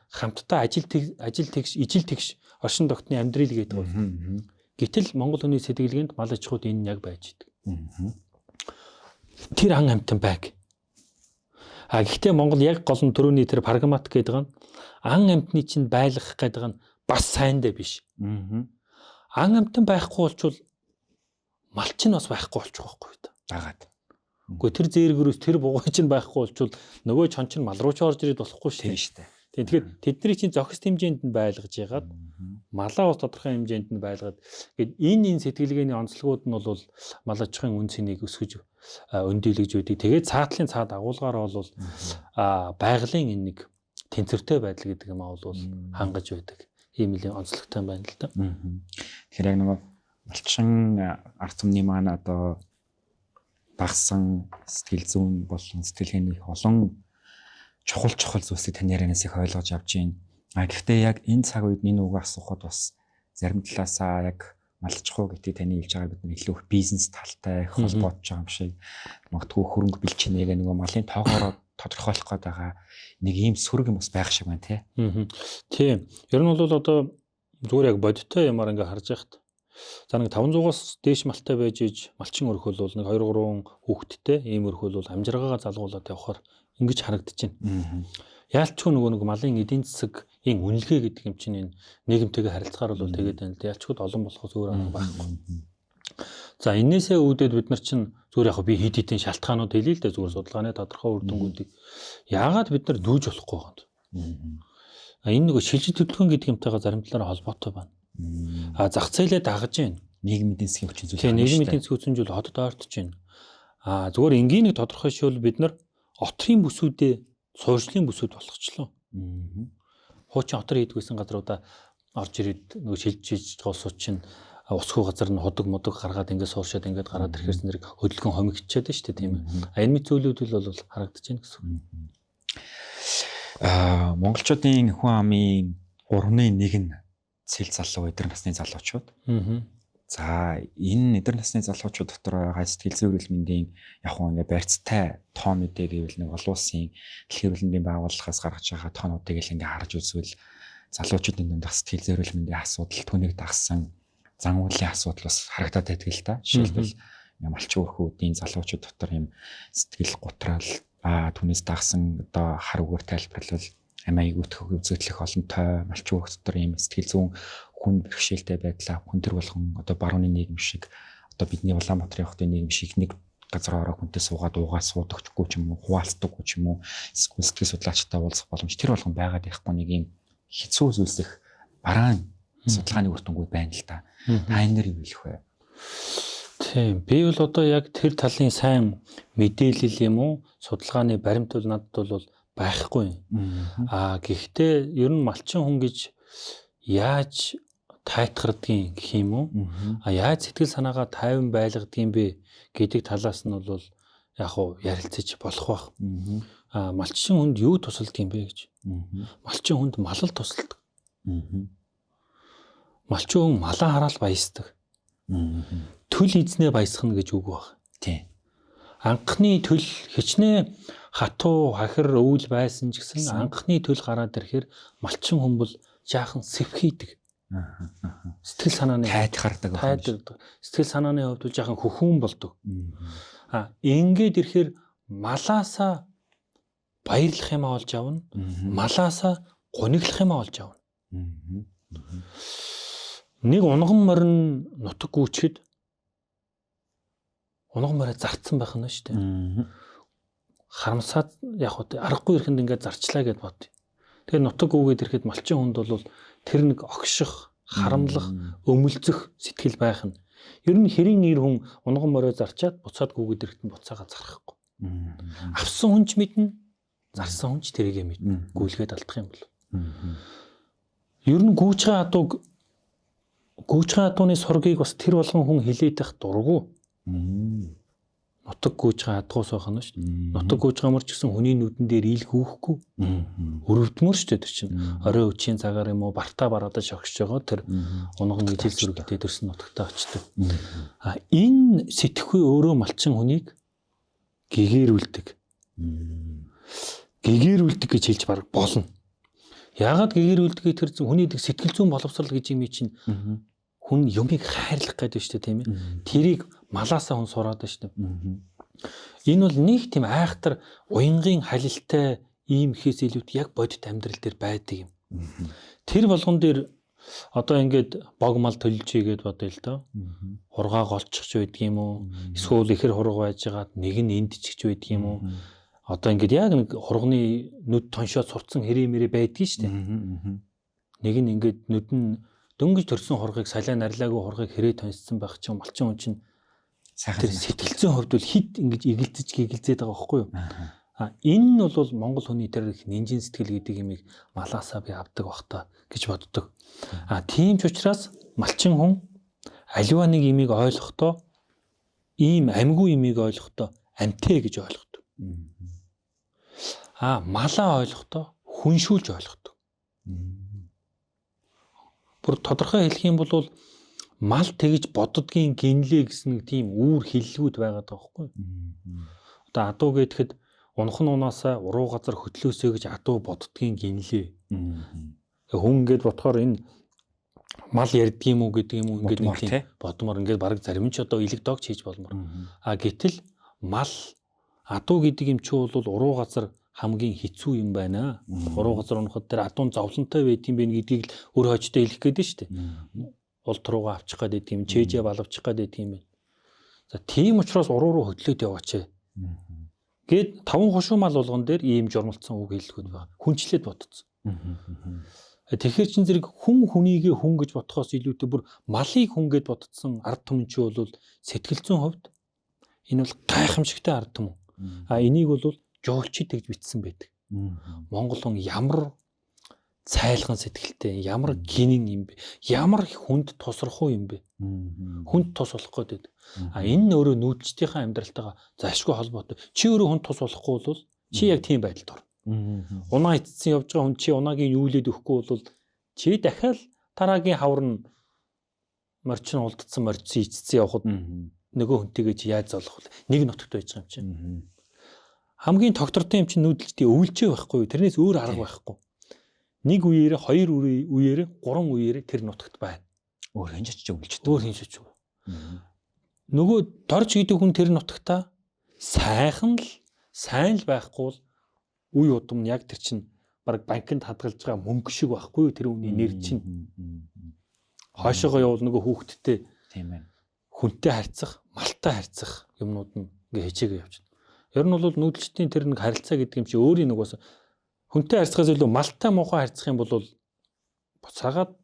Хамтдаа ижил тэгш оршин тогтны амьдрал гэдэг байгаа. Гэтэл Монгол хүний сэтгэлгээнд мал аж ахуйд энэ яг байж идэг. Тэр ан амтан байг. Гэхдээ Монгол яг гол нь төрөний тэр прагматик гэдэг нь ан амтны чинь байлгах гэдэг нь бас сайндаа биш. Ан амтан байхгүй болчвол мал чинь бас байхгүй болчих واخгүй да. Дагаад. Үгүй тэр зээргэрөөс тэр бугуй чинь байхгүй болчвол нөгөө чон чинь мал руу ч орж ирээд болохгүй шүү дээ. Тэгэхээр тэдний чинь зохист хэмжээнд нь байлгаж ягаад малаа бас тодорхой хэмжээнд нь байлгаад гээд энэ сэтгэлгээний онцлогуд нь бол мал аж ахуйн үн цэнийг өсгөж өндийлгэж үүдэг. Тэгээд цаатлын цаад агуулгаараа бол байгалийн энэ нэг тэнцвэртэй байдал гэдэг юм аа бол хангаж байдаг. Ийм л онцлогтой байна л да. Тэгэхээр яг нөгөө малчин ард түмний маань одоо багсан сэтгэл зүйн болон сэтгэлгээний олон чухал зүйлсийг таны ярианаас их ойлгож авч байна. Гэхдээ яг энэ цаг үед энэ үг асуухад бас зарим талаасаа яг малчхуу гэдэг таны хэлж байгаа бид нар илүү их бизнес талтай их холбоотж байгаа юм шиг магадгүй хөрөнгө бэлчнээг нөгөө малын тоогоороо тодорхойлох гээд байгаа нэг ийм сүрэг юм бас байх шиг байна тий. Тийм. Ер нь бол одоо зүгээр яг бодиттой юмар ингээ харж яхад за нэг 500-аас дээш малтай байж иж малчин өрхөл бол нэг 2-3 хүүхэдтэй ийм өрхөл бол амжиргаагаа залгуулад явахаар ингэж харагдаж байна. Яалчгүй нөгөө малын эдийн засгийн үнэлгээ гэдэг юм чинь энэ нийгэмтэйгээ харилцахаар бол тэгээд байна л да. Яалчгүй олон болохоос өөр арга байхгүй. За энээсээ үүдээд бид нар чинь зүгээр яг би хэд хэдэн шалтгаанууд хэлээ л дээ зүгээр судалгааны тодорхой үр дүнгуудыг яагаад бид нар дүүж болохгүй юм. Энэ нөгөө шилжиж төлөвлөгөө гэдэг юмтайгаа зарим талаараа холбоотой байна. Зах зээлээ дагаж байна. Нийгмийн эдийн засгийн хүчин зүйл. Тийм нийгмийн эдийн засгийн хүчин зүйл хотод ойртож байна. Зүгээр энгийн нэг тодорхой шил бид нар отрын бүсүүдээ суурьшлийн бүсүүд болгочлоо. Хуучин отор хийдгүйсэн газруудаа орж ирээд нөгөө шилжиж байгаа улсууд чинь усгүй газар нь ходог модог гаргаад ингээд сууршаад ингээд гараад ирэхээс нэр хөдөлгөөн хомигдчихад байна шүү дээ тийм ээ. Энэ мэт зүйлүүд бол харагдаж байна гэсэн үг. Монголчуудын хүн амын 3/1 нь цэл залуу эдгээр насны залуучууд. За энэ эдгээр насны залуучууд дотор байгаа сэтгэл зүйн эрүүл мэндийн яг хөө ингээ барьцтай тоо мэдээ гэвэл нэг олон улсын дэлхийн эрүүл мэндийн байгууллагаас гаргаж байгаа тоонуудыг л ингээ харж үзвэл залуучуудын дунд сэтгэл зүйн эрүүл мэндийн асуудал түүнийг дагсан зан үйлийн асуудал бас харагдаад байдаг л да. Жишээлбэл малчин өрхүүдийн залуучууд дотор юм сэтгэл гутрал түүнээс дагсан одоо хар үгээр тайлбарлал амиа өгөх үзэгдлэх олонтой малчин өрх дотор юм сэтгэл зүйн хүн бэрхшээлтэй байдлаа хүн төр болгон одоо барууны нийгэм шиг одоо бидний Улаанбаатарын хотын нийгэм шиг нэг газар ороо хүнтэй суугаад уугаа суудагчгүй ч юм уу хуваалцдаггүй ч юм уу эсвэл сэтгэл судлаачтай уулзах боломж тэр болгон байгаад байхгүй нэг юм хэцүү зүйлсэх бараан судалгааны үр дүнгууд байна л да. Та энэ нэр юу хэлэх вэ? Тийм би бол одоо яг тэр талын сайн мэдээлэл юм уу судалгааны баримт бол надад бол байхгүй. Гэхдээ ер нь малчин хүн гэж яаж тайтгардгийн гэх юм уу? Яаж сэтгэл санаагаа тайван байлгадгийн бэ гэдэг талаас нь бол яг уу ярилцаж болох байх. Малчин хүнд юу тусалдаг юм бэ гэж. Малчин хүнд малал тусалдаг. Малчин хүн малаа хараад баясдаг. Төл эзнээ баясгана гэж үг баг. Тийм. Анхны төл хичнээн хатуу хахир өвөл байсан ч гэсэн анхны төл гараад ирэхээр малчин хүн бол жаахан сэвхийдэг. Сэтгэл санааны тайдгардаг. Сэтгэл санааны хувьд жаахан хөхүүн болдог. Ингээд ирэхээр малаасаа баярлах юм олж авна. Малаасаа гуниглах юм олж авна. Нэг унган морин нутаг гүйчэд унган мороо зарцсан байх нь шүү дээ. Харамсаад яг хөө аргагүй ирэхэд ингээд зарчлаа гэд бод. Тэгэхээр нутаг гүйгээд ирэхэд малчин хүнд бол тэр нэг огших, харамлах, өмөлцөх сэтгэл байх нь. Ер нь хэрийн ир хүн унган мороо зарчаад буцаад гүйгээд ирэхэд нь буцаага зарахгүй. Авсан хүн ч мэднэ, зарсан хүн ч тэрийгэ мэднэ. Гүйлгээд алдах юм бол. Ер нь гүйчгийн адууны сургийг бас тэр болгон хүн хилээд байх дурггүй. Нутаг гүйчгийн адгуус байх нь шүү дээ. Нутаг гүйчгийн мөр ч гэсэн хүний нүдэн дээр ил гүйхгүй. Өрөвдмөр шүү дээ тэр чинь. Орой өчийн цагаар юм уу бартаа бараадаж шогсож байгаа тэр унган ижил зүрхтэй төрсөн нутагтаа очдог. Энэ сэтгэхүй өөрөө малчин хүнийг гэгэрүүлдэг. Гэгэрүүлдэг гэж хэлж бараг болно. Яагаад гэгэрүүлдэг тэр хүний сэтгэл зүйн боловсрал гэж юм чинь хүн юмыг хайрлах гэдэг шүү дээ тийм ээ. Тэрийг малаасаа хүн сураад байна шүү дээ. Энэ бол нэг тийм айхтар уянгийн халилтай ийм ихээс илүүт яг бодит амьдрал дээр байдаг юм. Тэр болгон дээр одоо ингээд богмал төлж ийгээд бодъё л доо. Хургаа голчихч байдаг юм уу? Эсвэл ихэр хурга байжгаад нэг нь эндчихж байдаг юм уу? Одоо ингээд яг нэг хурганы нүд тоншоод сурцсан хэрэг мэрэ байдгийг шүү дээ. Нэг нь ингээд нүд нь дөнгөж төрсэн хургыг салаа нарилаагүй хургыг хэрэг тоньссон байх чинь малчин хүн чинь сайхан сэтгэлзэн хувьд бол хит ингэж эгэлзэж гигэлзээд байгаа байхгүй юу? Энэ нь бол Монгол хүний тэр их нинжин сэтгэл гэдэг юмыг малаасаа би авдаг бах та гэж боддог. Тийм ч учраас малчин хүн аливаа нэг юмыг ойлгохдоо ийм амьгүй юмыг ойлгохдоо амтэй гэж ойлгодог. Малаа ойлгохдоо хүншүүлж ойлгодог. Бүр тодорхой хэлэх юм бол мал тэгж боддгийн гинлээ гэсэн нэг тийм үүр хиллгүүд байгаад байгаа байхгүй. Одоо адуу гэхэд унах нь унаасаа уруу газар хөтлөөсөө гэж адуу боддгийн гинлээ. Хүн ингээд бодохоор энэ мал ярддаг юм уу гэдэг юм уу ингээд нэг тийм бодмор ингээд бараг зарим ч одоо илэг догч хийж болмор. Гэтэл мал адуу гэдэг юм чи бол уруу газар хамгийн хэцүү юм байна. Уруу газар унахад тэр адуун зовлонтой байт юм бэ гэдгийг л өөр хожтой хэлэх гээд нь шүү дээ. Улт руугаа авчих гээд байт юм, чэжээ балавчих гээд байт юм байна. За тийм учраас уруу руу хөдлөөд яваач. Гээд таван хошуу мал болгон дээр ийм журмалцсан үг хэллэгүүд байна. Хүнчлээд бодцсон. Тэгэхээр чин зэрэг хүн хүнийгээ хүн гэж бодохоос илүүтэй бүр малыг хүн гэж бодцсон ард түмэн чи бол сэтгэл зүйн хувьд энэ бол гайхамшигтай ард түмэн. Энийг бол жуулчид гэж бичсэн байдаг. Монгол хүн ямар цайлган сэтгэлтэй, ямар гинэн юм бэ? Ямар хүнд тусрахгүй юм бэ? Хүнд тус болох гээд байдаг. Энэ нь өөрөө нүүдчдийнхээ амьдралтайгаа зайлшгүй холбоотой. Чи өөрөө хүнд тус болохгүй бол чи яг тийм байдалд орно. Унаа ицсэн явж байгаа хүн чи унагийн юулээд өгөхгүй бол чи дахиад тараагийн хавар нь морчин улдсан морцсон ицсэн явхад нөгөө хүнтэйгээ чи яаж золох вэ? Нэг нутагт байж байгаа юм чинь. Хамгийн тогтвортой юм чинь нүүдэлчдээ өвлжээ байхгүй юу? Тэрнээс өөр арга байхгүй. Нэг үеэрээ, хоёр үеэрээ, гурван үеэрээ тэр нутагт байна. Өөр хинж очиж өвлждэг. Өөр хинж очиж. Нөгөө дорж гэдэг хүн тэр нутагтаа сайн л байхгүй бол үе удам яг тэр чинь баг банкнд хадгалж байгаа мөнгө шиг байхгүй юу? Тэр үний нэр чинь. Хойшоогоо явал нөгөө хүүхдтэй тийм ээ. Хүнтэй харьцах, малтай харьцах юмнууд нь ингээ хичээгээ явж байна. Ер нь бол нүүдэлчдийн тэр нэг харилцаа гэдэг юм чи өөрийн нөгөөс хүнтэй харьцахаас илүү малтай муухай харьцах юм бол буцаагаад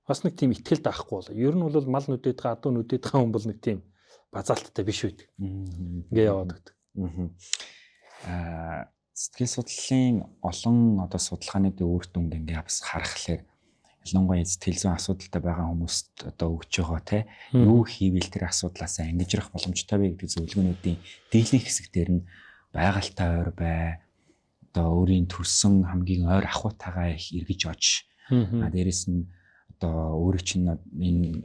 бас нэг тийм ихтгэл даахгүй болоо. Ер нь бол мал нүдэд байгаа, адуу нүдэд байгаа хүн бол нэг тийм базаалттай биш байдаг. Ингээ яваад байдаг. Сэтгэл судлалын олон одоо судалгааны үр дүнг ингээ бас харахаар ялангуяа сэтгэл зүйн асуудалтай байгаа хүмүүст одоо өгч байгаа те юу хийвэл тэр асуудлаас ангижрах боломжтой вэ гэдэг зөвлөгөөнүүдийн дийлэнх хэсэг дээр нь байгальтай ойр бай, одоо өөрийн төрсөн хамгийн ойр ахуйтайгаа их эргэж оч. Дээрэс нь одоо өөрөө чинь энэ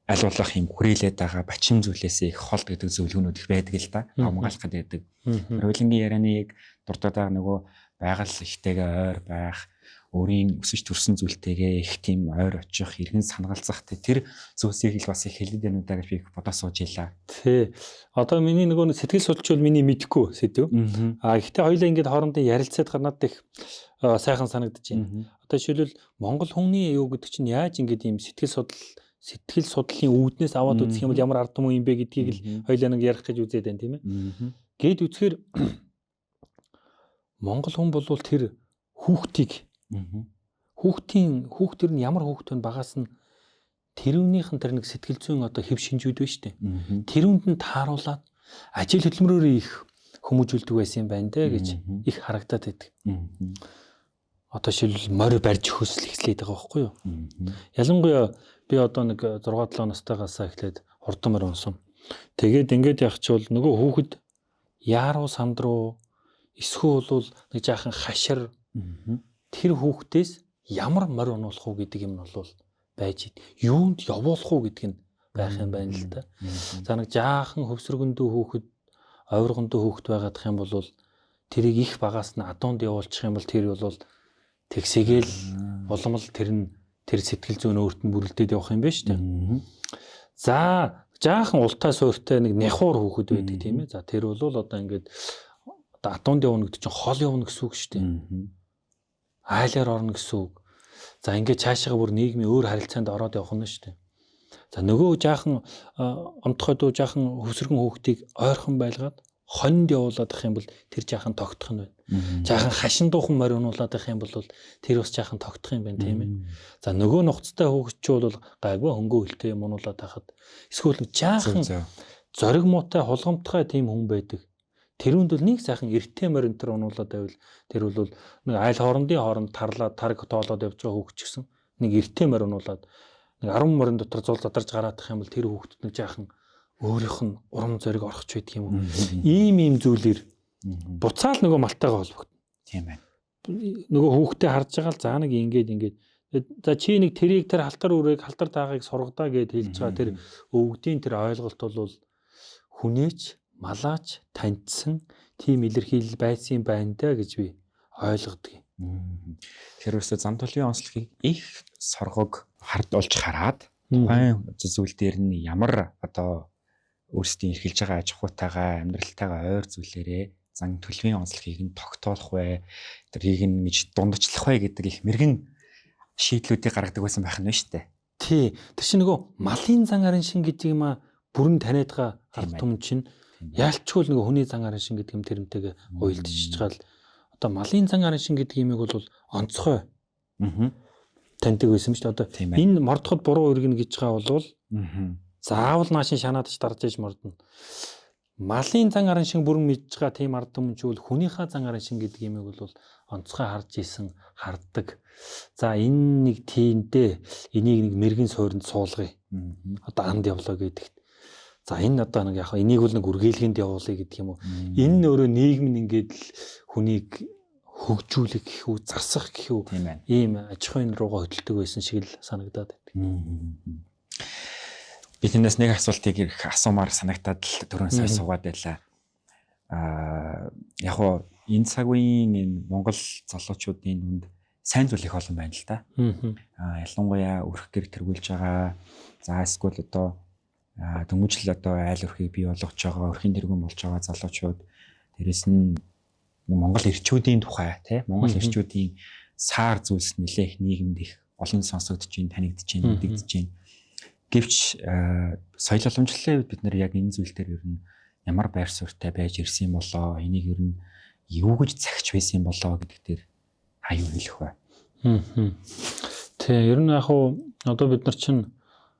аль болох юм хүрээлээд байгаа бачин зүйлээс их холд гэдэг зөвлөгөөнүүд их байдаг л да. Хамгаалах гэдэг. Хуулингийн ярианы яг дурдаад байгаа нөгөө байгаль ихтэйгээ ойр байх, өөрийн өсөж төрсэн зүйлтэйгээ их тийм ойр очих, иргэн санагалцах тэр зүйлсийг л бас их хэлээд байна уу даа гэж би бодож сууж илаа. Тий. Одоо миний нөгөө сэтгэл судлч бол миний мэдэхгүй сэдв. Гэхдээ хоёулаа ингээд хоорондоо ярилцаад гарнаад их сайхан санагдаж байна. Одоо жишээлбэл Монгол хүний юу гэдэг чинь яаж ингээд ийм сэтгэл судлалын үүднээс аваад үзэх юм бол ямар ард түмэн юм бэ гэдгийг л хоёулаа нэг ярих гэж үзээд байна тийм ээ. Гээд үзэхээр Монгол хүн бол тэр хүүхдийг хүүхдэр нь ямар хүүхд вэ багаас нь тэрүүнийхэн тэр нэг сэтгэл зүйн одоо хэв шинжүүд байна шүү дээ. Тэрүүнд нь тааруулаад ажил хөдөлмөрөөр их хүмүүжүүлдэг байсан юм байна те гэж их харагдаад байдаг. Одоо шилбэл морь барьж хөсөл эхлээд байгаа байхгүй юу? Ялангуяа би одоо нэг 6-7 настайгаас эхлээд хурдан морь унсан. Тэгээд ингээд явах чи бол нөгөө хүүхэд яаруу санд руу эсвэл бол нэг жаахан хашир тэр хүүхдээс ямар морь унуулах уу гэдэг юм нь бол байж юунд явуулах уу гэдэг нь байх юм байна л да. За нэг жаахан хөвсөргөндөө хүүхэд, ойргондөө хүүхэд байгаадах юм бол тэрийг их багаас нь адуунд явуулчих юм бол тэр бол тэгсэгээл улам л тэр сэтгэл зүйн өөрт нь бүрэлдээд явах юм байна шүү дээ. За жаахан ултаа сууртай нэг няхуур хүүхэд байдаг тийм ээ. За тэр бол одоо ингээд адуунд явна гэдэг чинь хол явна гэсэн үг шүү дээ. Айлаар орно гэсэн үг. За ингээд цаашаа бүр нийгмийн өөр харилцаанд ороод явах нь шүү дээ. За нөгөө жаахан омтхойдоо жаахан хөвсөргөн хүүхдийг ойрхон байлгаад хонд явуулаад ах юм бол тэр жаахан тогтох нь байна. Жаахан хашин дуухан морь унуулаад ах юм бол тэр бас жаахан тогтох юм байна тийм ээ. За нөгөө нухацтай хүүхдчүүд бол гайгүй хөнгөө хөлтэй юм унуулаад ахад эсвэл жаахан зориг муутай хулгамтгай тийм хүн байдаг. Тэрүүнд бол нэг сайхан эрттэй моринтер унуулаад байвал тэр бол нэг айл хооронд тарлаад тарг тоолоод явж байгаа хүүхд ч гэсэн нэг эрттэй морь унуулаад нэг 10 морин дотор зул задарж гараадах юм бол тэр хүүхдэд нэг жаахан өөрийнх нь урам зориг орохч байдаг юм уу? Ийм зүйлээр буцаал нөгөө малтайгаа холбогдно. Тийм байна. Нөгөө хүүхдээ харж байгаа л за нэг ингээд за чи нэг тэрийг тэр халтар үрэг халтар таагийг сургадаа гэж хэлж байгаа тэр өвгдийн тэр ойлголт бол хүнээч малаач таньдсан тийм илэрхийлэл байсан юм байна даа гэж би ойлгодог юм. Тэр үсэ зам төлөвийн онцлогийг их соргог олж хараад тухайн зүйл дээр нь ямар одоо өөрсдийн эрхэлж байгаа аж ахуйтайгаа амьдралтайгаа ойр зүйлээрээ зан төлөвийн онцлогийг нь тогтоолох вэ, тэрийг нь гэж дундчлах вэ гэдэг их мэрэгэн шийдлүүдийг гаргадаг байсан байх нь шүү дээ. Тий. Тэр чинь нөгөө малын зан арын шин гэдэг юм а бүрэн таниад байгаа ард түмэн чинь яалчгүй нөгөө хүний зан арын шин гэдэг юм тэрнтэйгээ уялдчихж байгаа л одоо малын зан арын шин гэдэг юмыг бол онцгой таньдаг байсан шүү дээ. Одоо энэ мордоход буруу өргөнө гэж байгаа бол заавал наашин шанаад ч дарж иж мордно. Малын зан арын шин бүрэн мэдж байгаа тийм ард түмэн ч бол хүнийхээ зан арын шин гэдэг юмыг бол онцгой харж исэн харддаг. За энэ нэг тиймдээ энийг нэг мэрэгэн суурьнд суулгая. Одоо анд явлаа гэдэгт. За энэ одоо нэг яг энийг бол нэг үргэлгэнд явуулъя гэдэг юм уу. Энэ нь өөрөө нийгэм нь ингээд л хүнийг хөгжүүлэх гэх үү, засах гэх үү. Ийм аж ахуйн руугаа хөдөлдөг байсан шиг л санагдаад байдаг. Би тэрнээс нэг асуултыг ирэх асуумаар санагтаад л түрүүн сая суугаад байлаа. Яг уу энэ цаг үеийн энэ Монгол залуучуудын хүнд сайн зүйл их олон байна л да. Ялангуяа өрх гэр тэргүүлж байгаа. За эсвэл одоо дөнгөжл одоо айл өрхийг бий болгож байгаа, өрхийн тэргүүн болж байгаа залуучууд. Дээрэс нь Монгол эрчүүдийн тухай тий Монгол эрчүүдийн саар зүйлс нэлээх нийгэмд их олон сонсогдож байна, танигдж байна, мэдэгдэж байна. Гэвч соёл уламжлалын үед бид нэр яг энэ зүйл дээр ер нь ямар байр суурьтай байж ирсэн юм болоо, энийг ер нь юу гэж цагч байсан юм болоо гэдэг дээр аюу хэлэх бай. Тэг ер нь яг уу одоо бид нар чинь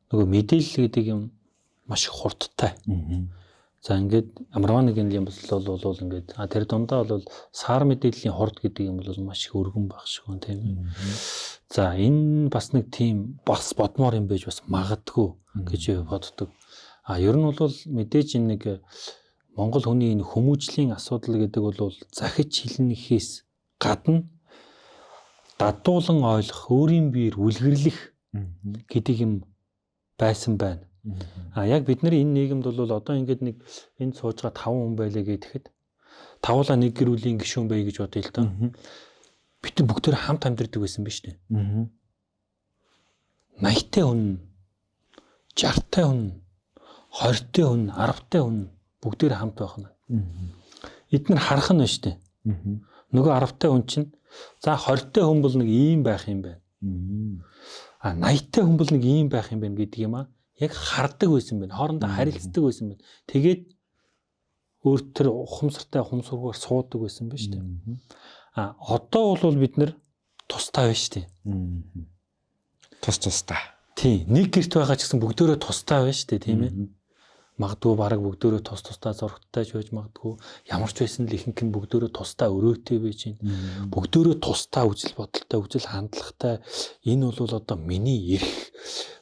нөгөө мэдээлэл гэдэг юм маш их хурдтай. За ингээд амарваа нэг юм бол ингээд тэр дундаа бол сар мэдээллийн хурд гэдэг юм бол маш их өргөн баг шиг байна тийм. За энэ бас нэг тийм бас бодмоор юм байж бас магадгүй гэж боддог. Ер нь бол мэдээж энэ нэг Монгол хүний энэ хүмүүжлийн асуудал гэдэг бол захиж хэлнэхээс гадна дадуулан ойлгох, өөрийн биеэр үлгэрлэх гэдэг юм байсан байна. Яг бид нар энэ нийгэмд бол одоо ингээд нэг энд сууж байгаа 5 хүн байлаа гэхэд тавуулаа нэг гэр бүлийн гишүүн бай гэж бодъё л доо. бид бүгдээр хамт амьдардаг байсан биз дээ. 80-тай хүн, 60-тай хүн, 20-тай хүн, 10-тай хүн бүгдээр хамт байх нь. Эдгээр харах нь шүү дээ. Нөгөө 10-тай хүн чинь за 20-тай хүн бол нэг ийм байх юм байна. 80-тай хүн бол нэг ийм байх юм байна гэдэг юм аа. Яг хардаг байсан байна. Хоорондоо харилцдаг байсан байна. Тэгээд өөр төр ухамсартай ухамсаргаар суудаг байсан байна шүү дээ. Одоо бол бид нэр тустай байна шүү дээ. Тустай. Тийм. Нэг гэрт байгаа ч гэсэн бүгдөө тустай байна шүү дээ, тийм ээ. Магадгүй бараг бүгдөө тустай зургаттай ч байж магадгүй. Ямар ч байсан л ихэнх нь бүгдөө тустай өрөөтэй байж байна. Бүгдөө тустай үжил бодолтой, үжил хандлагатай. Энэ бол одоо миний эрх.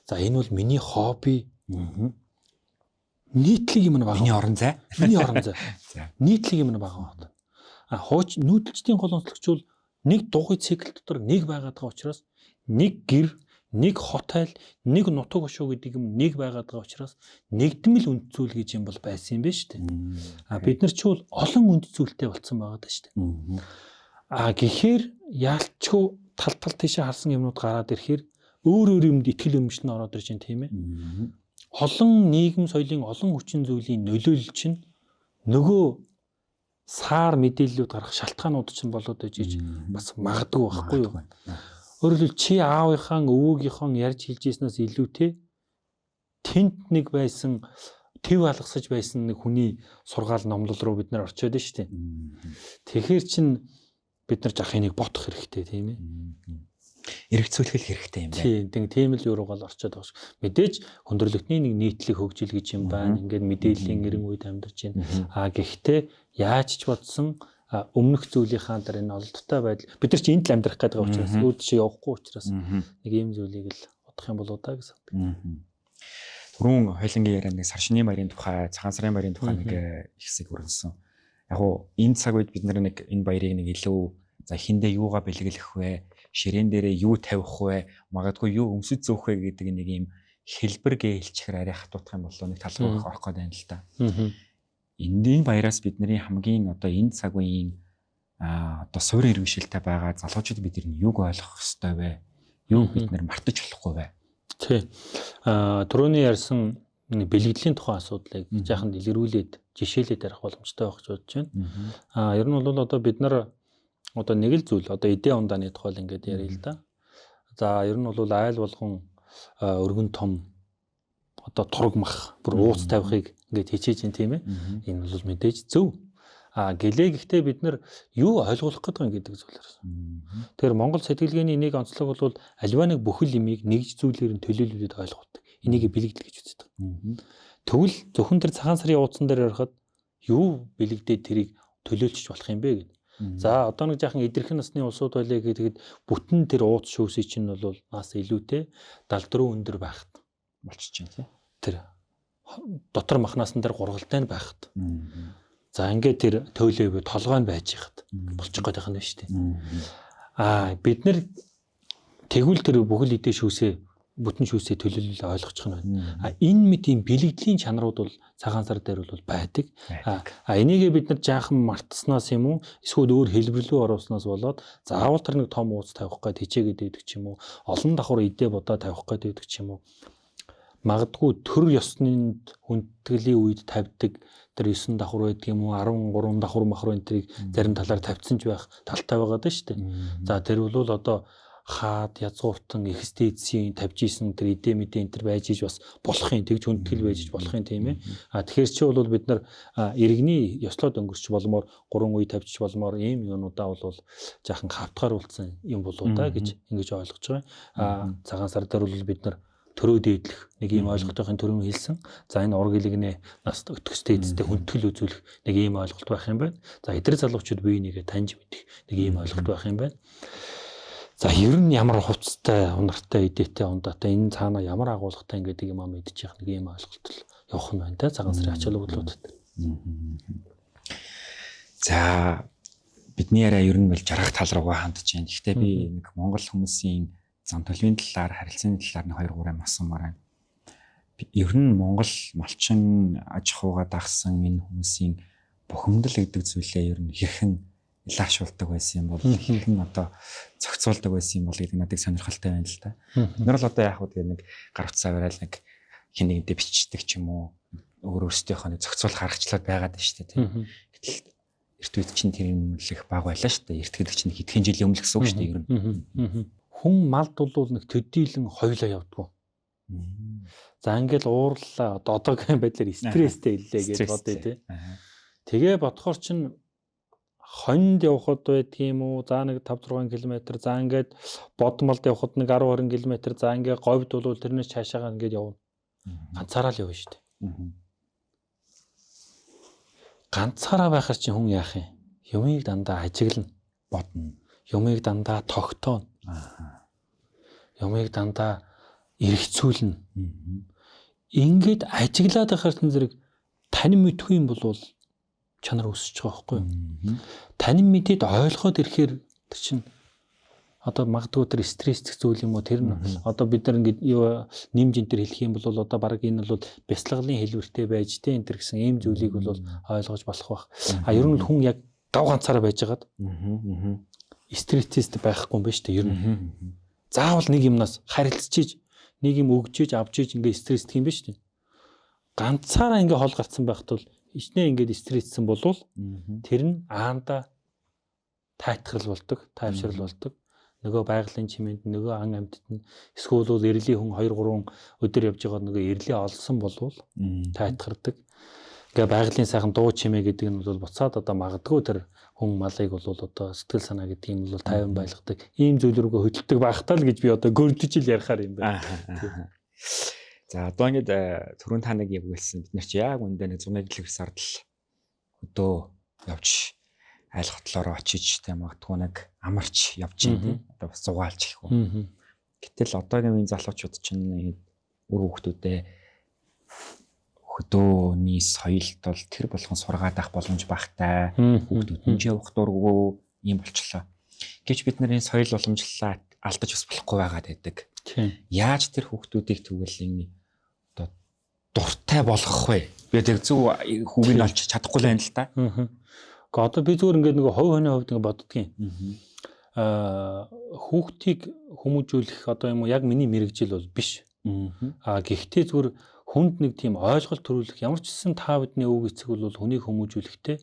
За энэ бол миний хобби. Нийтлэг юм байна. Миний орон зай. Миний орон зай. Нийтлэг юм байна. Хууч нүүдэлчдийн гол онцлогч бол нэг дугуй цикл дотор нэг байгаад байгаа учраас нэг гэр, нэг хотел, нэг нутаг ушуу гэдэг юм нэг байгаад байгаа учраас нэгдмэл үнд зүйл гэж юм бол байсан юм байна шүү дээ. Бид нар ч бол олон үнд зүйлтэй болцсон байгаа даа шүү дээ. Гэхээр яалчгүй тал тийшээ харсан юмнууд гараад ирэхээр өөр юмд итгэл өмчлөн ороод ирж байна тийм ээ. Олон нийгэм соёлын олон хүчин зүйлийн нөлөөлөл чинь нөгөө саар мэдээллүүд гарах шалтгаанууд чинь болоод ижиж бас магадгүй байхгүй юу? Өөрөөр хэлбэл чи аавынхаа өвөөгийнхөө ярьж хэлжсэнээс илүүтэй тэнд нэг байсан төв алгасаж байсан нэг хүний сургаал номлол руу бид нар орчоод байна шүү дээ. Тэгэхээр чин бид нар жах энийг бодох хэрэгтэй тийм ээ. Эргэцүүлэх хэрэгтэй юм байна. Тийм л юу руугаал орчоод байгаа шүү. Мэдээж хүндрэлтний нэг нийтлэг хөгжил гэж юм байна. Ингээд мэдээллийн нэрэн үед амьдарч байна. Гэхдээ яаж ч бодсон өмнөх зүйлийнхаа дараа энэ олдтой байдал бид нар чи энд л амьдрах гэдэг учраас өөд чи явахгүй учраас нэг ийм зүйлийг л бодох юм болоо да гэсэн. Түрүүн хойлонгийн ярианд нэг сар шинийн баярын тухай, цагаан сарын баярын тухай нэг их хэсэг өргөсөн. Яг уу энэ цаг үед бид нар нэг энэ баярыг нэг илүү за хиндэ юугаа бэлгэлэх вэ? Ширээн дээрээ юу тавих вэ? Магадгүй юу өмсөж зөөх вэ гэдэг нэг юм хэлбэр гэлчихэр арай хатуудах юм болоо нэг тал руу орох гээд байна л да. Эндийн баяраас бидний хамгийн одоо энэ цаг үеийн одоо суурин иргэншилтэй байгаа залуучууд бид нар юуг ойлгох ёстой вэ? Юу бид нар мартаж болохгүй вэ? Тий. Түрүүний ярьсан бэлгэдлийн тухайн асуудлыг жаахан дэлгэрүүлээд жишээлээд ярих боломжтой байх гэж бодож байна. Ер нь бол одоо бид нар одоо нэг л зүйл одоо эдээ ундааны тухай л ингээд ярил л да. За ер нь бол айл болгон өргөн том одоо тургмах бүр ууц тавихыг ингээд хичээж ин тийм ээ. Энэ бол мэдээж зөв. Гэлээ гэхдээ бид нар юу ойлгох гэдэг юм гэдэг зүйлээр. Тэгэхээр Монгол сэтгэлгээний нэг онцлог бол альва нэг бүхэл имийг нэгж зүйлээр нь төлөөлүүлээд ойлгодог. Энийг бэлэгдэл гэж үздэг. Тэгвэл зөвхөн тэр цагаан сарын уудсан дээр ярихад юу бэлэгдээд тэрийг төлөөлчих болох юм бэ гэдэг. За одоо нэг жаахан идэрхэн насны улсууд байлаа гэдэг бүтэн тэр ууц шүүсий чинь бол нас илүүтэй 74 өндөр байхад болчих чинь тий. Тэр дотор махнаас нь тэр гургалтай нь байхад. За ингээд тэр төөлөө толгой нь байж хад болчих гээд байгаа юм шүү дээ. Бид нэр тэгвэл тэр бүхэл эдээ шүүсээ бүтэн шүүсээ төлөөлөл ойлгочих нь байна. Энэ мэт ийм бэлэгдлийн чанарууд бол цагаан сар дээр бол байдаг. Энийгээ бид нар жаахан мартснаас юм уу эсвэл өөр хэлбэрлүү оруулснаас болоод заавал тэр нэг том ууц тавих гээд хичээгээд байдаг ч юм уу олон давхар эдээ бодоо тавих гээд байдаг ч юм уу магадгүй төр ёсны хүндэтгэлийн үед тавьдаг тэр 9 давхар байдаг юм уу 13 давхар махар энтрийг зарим талаар тавьсан ч байх талтай байгаа даа шүү дээ. За тэр бол одоо хаад язгууртан экстенцийн тавьж исэн тэр эдээ мэдээ энэ төр байж иж бас болох юм тэгж хүндэтгэл байж иж болох юм тийм ээ. Тэгэхээр чи бол бид нар иргэний ёслоод өнгөрч болмоор 3 үе тавьж болмоор ийм юмудаа бол жаахан хавтгаар үлдсэн юм болоо да гэж ингэж ойлгож байгаа. Цагаан сар дээр бол бид нар төрөө дээдлэх нэг ийм ойлголтын төрөм хэлсэн. За энэ ургилэгнээ нас өтгөстэй эцтэй хүндэтгэл үзүүлэх нэг ийм ойлголт байх юм байна. За эдгээр залуучууд бие нэгэ таньж мэдэх нэг ийм ойлголт байх юм байна. За ер нь ямар хувцастай, унартай, эдээтэй, ундаатай энэ цаана ямар агуулгатай гэдэг юм мэдчих яг нэг ийм ойлголт л явах нь байна те цагаан сарын ачаал өгүүлбэрүүд. За бидний яриа ер нь бол жаргах тал руугаа хандж байна. Гэхдээ би нэг Монгол хүмүүсийн зам төлөвийн талаар, харилцааны талаар нэг 2-3 асуумаар байна. Ер нь Монгол малчин аж ахуйгаа дагсан энэ хүмүүсийн бухимдал гэдэг зүйлээ ер нь хэрхэн илаашуулдаг байсан юм бол хэн одоо зохицуулдаг байсан юм бол гэдэг надад сонирхолтой байна л да. Нар л одоо яг хөө нэг гар утсаа барайл нэг хин нэгдээ бичдэг ч юм уу өөр өөрсдийнхөө нэг зохицуулах аргачлал байгаад байна шүү дээ. Гэтэл эрт үед чинь тэр юм л их баг байлаа шүү дээ. Эрт гэдэг чинь хэдхэн жилийн өмнө гэсэн үг шүү дээ ер нь. Хүн малд бол нэг төдийлөн хойлоо явдггүй. За ингээл уурлаа одоогийн байдлаар стресстэй илээ гэж бодъё тий. Тэгээ бодохоор чинь хонд явхад байдгийм үү? За нэг 5-6 км. За ингээд бодмолд явхад нэг 10-20 км. За ингээд говьд бол тэрнээс цаашаагаа ингээд явна. Ганцаараа л явна шүү дээ. Ганцаараа байхаар чинь хүн яах юм? Юмыг дандаа ажиглана, бодно. Юмыг дандаа тогтооно. Юмыг дандаа эргэцүүлнэ. Ингээд ажиглаад байхаар зэрэг танин мэдгүй юм бол чанар өсөж байгаа байхгүй юу? Танин мэдээд ойлгоод ирэхээр тэр чинь одоо магадгүй тэр стресстэй зүйл юм уу? Тэр нь одоо бид нар ингээд нэмж энэ төр хэлэх юм бол одоо баг энэ бол бяцлаглалын хэлбэртэй байж тээ энэ төр гэсэн ийм зүйлийг бол ойлгож болох байх. А ер нь хүн яг гав ганцаараа байжгаад стресстэй байхгүй юм байна шүү дээ ер нь. Заавал нэг юмнаас харилцчиж нэг юм өгчиж авчиж ингээд стресстэй юм байна шүү дээ. Ганцаараа ингээд хол гарцсан байхад бол ичнээ ингээд стресссэн болвол тэр нь аанда тайтграл болдог, тайвшрал болдог. Нөгөө байгалийн чимээнд нөгөө ан амьтад нь эсвэл эрлийн хүн 2-3 өдөр явж байгаа нөгөө эрлээ олсон болвол тайтгардаг. Ингээ байгалийн сайхан дуу чимээ гэдэг нь бол буцаад одоо магадгүй тэр хүн малыг бол одоо сэтгэл санаа гэдэг юм бол тайван байлгадаг. Ийм зүйл рүүгээ хөдөлдөг байхтаа л гэж би одоо гөрдөж ил ярихаар юм байна. За одоо ингээд түрүүн та нэг яг хэлсэн бид нар чи яг үндэ нэг 100 км сард л өдөө явж айл хотлороо очиж тэ магадгүй нэг амарч явж юм одоо бас зугаалж их үү. Гэтэл одоогийн үеийн залуучууд чинь үр хүүхдүүдээ хөдөөний соёлд бол тэр болгон сургаад авах боломж багтай. Хүүхдүүд нь явах дурггүй юм болчлоо. Гэвч бид нарын соёл уламжлалаа алдаж бас болохгүй байгаад байдаг. Яаж тэр хүүхдүүдийг тэгвэл энэ одоо дуртай болгох вэ? Би яг зөв хүүгийг олж чадахгүй л байна л та. Одоо би зүгээр ингээд нэг хувь хүний хувьд ингээд боддгийн. Хүүхдийг хүмүүжүүлэх одоо юм уу яг миний мэрэгжил бол биш. Гэхдээ зүгээр хүнд нэг тийм ойлголт төрүүлэх ямар ч гэсэн та бидний өв эцэг бол хүнийг хүмүүжүүлэхдээ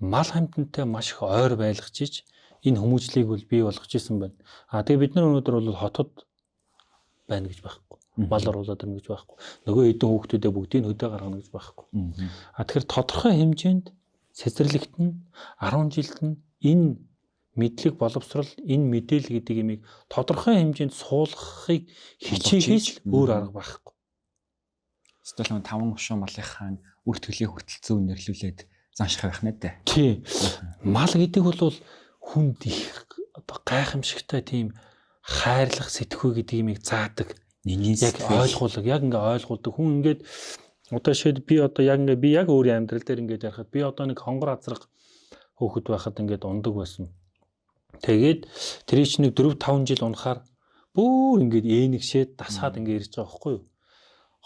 мал хамтантай маш их ойр байлгачиж энэ хүмүүжлийг бол бий болгож исэн байна. Тэгээ бид нар өнөөдөр бол хотод байна гэж байхгүй. Мал оруулаад байна гэж байхгүй. Нөгөө хэдэн хүүхдүүдээ бүгдийг хөдөө гаргана гэж байхгүй. Тэгэхээр тодорхой хэмжээнд цэцэрлэгтэн 10 жилд нь энэ мэдлэг боловсрал энэ мэдээлэл гэдэг имийг тодорхой хэмжээнд суулгахыг хичээгээс өөр арга байхгүй. Эсвэл 5 ушуу малынхаа үр төлөй хүртэл зөв нэрлүүлээд занших байх нэ дээ. Тий. Мал гэдэг бол хүнд их одоо гайхамшигтай тийм хайрлах сэтгхүй гэдэг имийг заадаг. Яг ойлгуулга, яг ингээ ойлгуулдаг. Хүн ингээд одоо шийд би одоо яг ингээ би яг өөрийн амьдрал дээр ингээд ярихад би одоо нэг хонгор азраг хөөхд байхад ингээд ундаг байсан. Тэгээд тэрий чинь нэг 4-5 жил унахаар бүр ингээд ээнэгшээд дасгаад ингээд ирж байгаа байхгүй юу?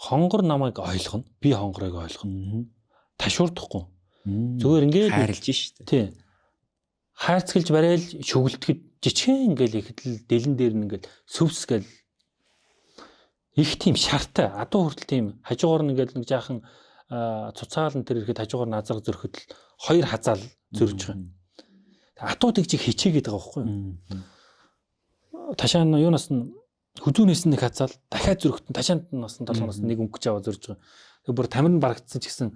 Хонгор намайг ойлгоно. Би хонгорыг ойлгоно. Ташуурдахгүй. Зүгээр ингээд хайрлж штэ. Тий. Хайрцгалж барайл шүглдэхэд жичгэн ингээл ихэдл дэлэн дээр нь ингээл сүвс гэл их тийм шартай адуу хүртэл тийм хажуугаар нь ингээл нэг жаахан цуцаалан тэр ирэхэд хажуугаар нь азар зөрөхөд л хоёр хазаал зөрж байгаа. Адуу тэгжиг хичээгээд байгаа байхгүй юу? Ташаа нь юунаас нь хүзүүнээс нь нэг хазаал дахиад зөрөхтөн ташаанд нь бас толгоноос нэг өнгөж аваа зөрж байгаа. Тэг бүр тамир нь барагдсан ч гэсэн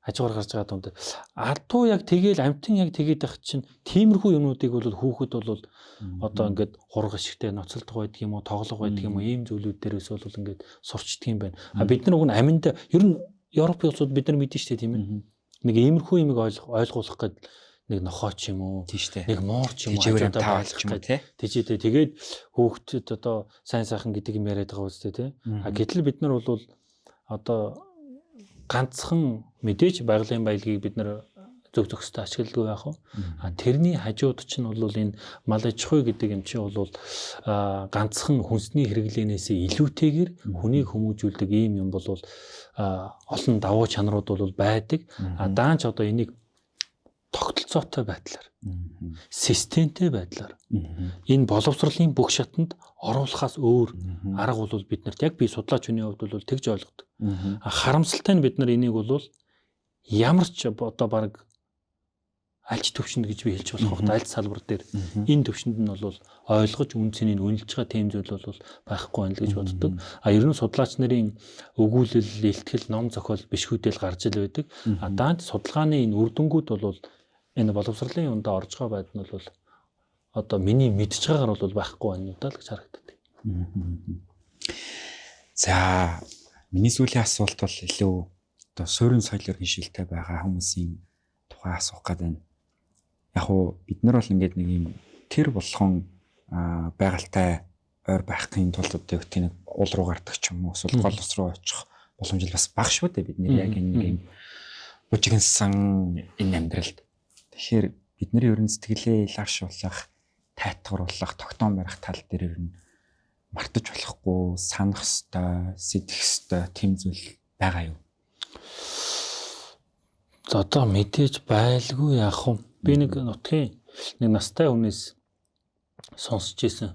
хажуугаар гарч байгаа юм. Адуу яг тэгээл амтэн яг тэгээд байх чинь тиймэрхүү юмнуудыг бол хүүхэд бол одоо ингээд хурга шигтэй ноцолдог байдаг юм уу, тоглох байдаг юм уу, ийм зүйлүүд дээрээс бол ингээд сурчдаг юм байна. Бид нар уг нь аминд ер нь Европ улсууд бид нар мэдэн штэ тийм ээ. Нэг иймэрхүү юмыг ойлгуулах гээд нэг нохооч юм уу, нэг муур ч юм уу, хажуудаа таалж юм уу тий. Тэжээдээ тэгээд хүүхдэд одоо сайн сайхан гэдэг юм яриад байгаа үстэй тий. Гэтэл бид нар бол одоо ганцхан мэдээж байгалийн баялагийг бид нар зөв зөвхөстэй ашигладаг байх уу. Тэрний хажууд чинь бол энэ мал аж ахуй гэдэг юм чинь бол ганцхан хүнсний хэрэглэнээс илүүтэйгээр хүнийг хүмүүжүүлдэг ийм юм бол олон давуу чанарууд бол байдаг. Даанч одоо энийг тогтолцоо тогтолцоотой байдлаар, системтэй байдлаар энэ боловсролын бүх шатанд оруулахаас өөр арга бол биднэрт яг би судлаач хүний хувьд бол тэгж ойлгодог. Харамсалтай нь бид нар энийг бол ямар ч одоо баг альч төвшөнд гэж би хэлж болох байх. Аль салбар дээр энэ төвшөнд нь бол ойлгож үн цэнийг үнэлж байгаа тийм зүйл бол байхгүй байна л гэж боддог. Ер нь судлаач нарын өгүүлэл, илтгэл, ном зохиол бишгүүдэл гарч ил байдаг. Даанч судалгааны энэ үр дүнгууд бол энэ боловсролын юундаа орж байгаа байд нь бол одоо миний мэдж байгаагаар бол байхгүй байна уу даа л гэж харагддаг. За миний сүүлийн асуулт бол илүү одоо суурин соёл ерхий шилтэй байгаа хүмүүсийн тухай асуух гэдэг. Яг уу бид нар бол ингээд нэг юм тэр болгон байгальтай ойр байхын тулд одоо их тийм уул руу гардаг ч юм уу эсвэл гол ус руу очих боломж бас бага шүү дээ бид нэр яг энэ нэг юм бужигнсан энэ амьдралд. Тэгэхээр бидний ерөн сэтгэлээ илэршүүлэх, тайтгаруулах, тогтоон барих тал дээр ер нь мартаж болохгүй, санах ёстой, сэтгэх ёстой тийм зүйл байгаа юу? За одоо мэдээж байлгүй яах вэ? Би нэг нутгийн нэг настай хүнээс сонсч ийсэн.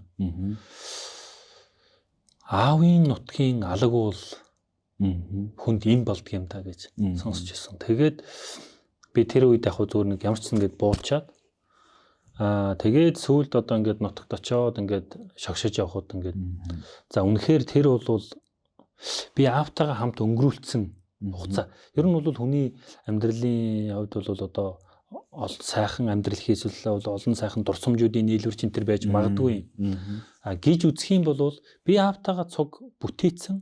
Аавын нутгийн алаг бол хүнд им болдг юм та гэж сонсч ийсэн. Тэгээд би тэр үед яг зүгээр нэг ямар ч юм гээд буучаад тэгээд сүүлд одоо ингээд нутагт очиод ингээд шогшиж явхад ингээд за үнэхээр тэр бол би аавтайгаа хамт өнгөрүүлсэн хугацаа. Ер нь бол хүний амьдралын хувьд бол одоо сайхан амьдрал хийсвэлээ бол олон сайхан дурсамжуудын нийлүүр чинь тэр байж магадгүй. Гэж үзэх юм бол би аавтайгаа цуг бүтээсэн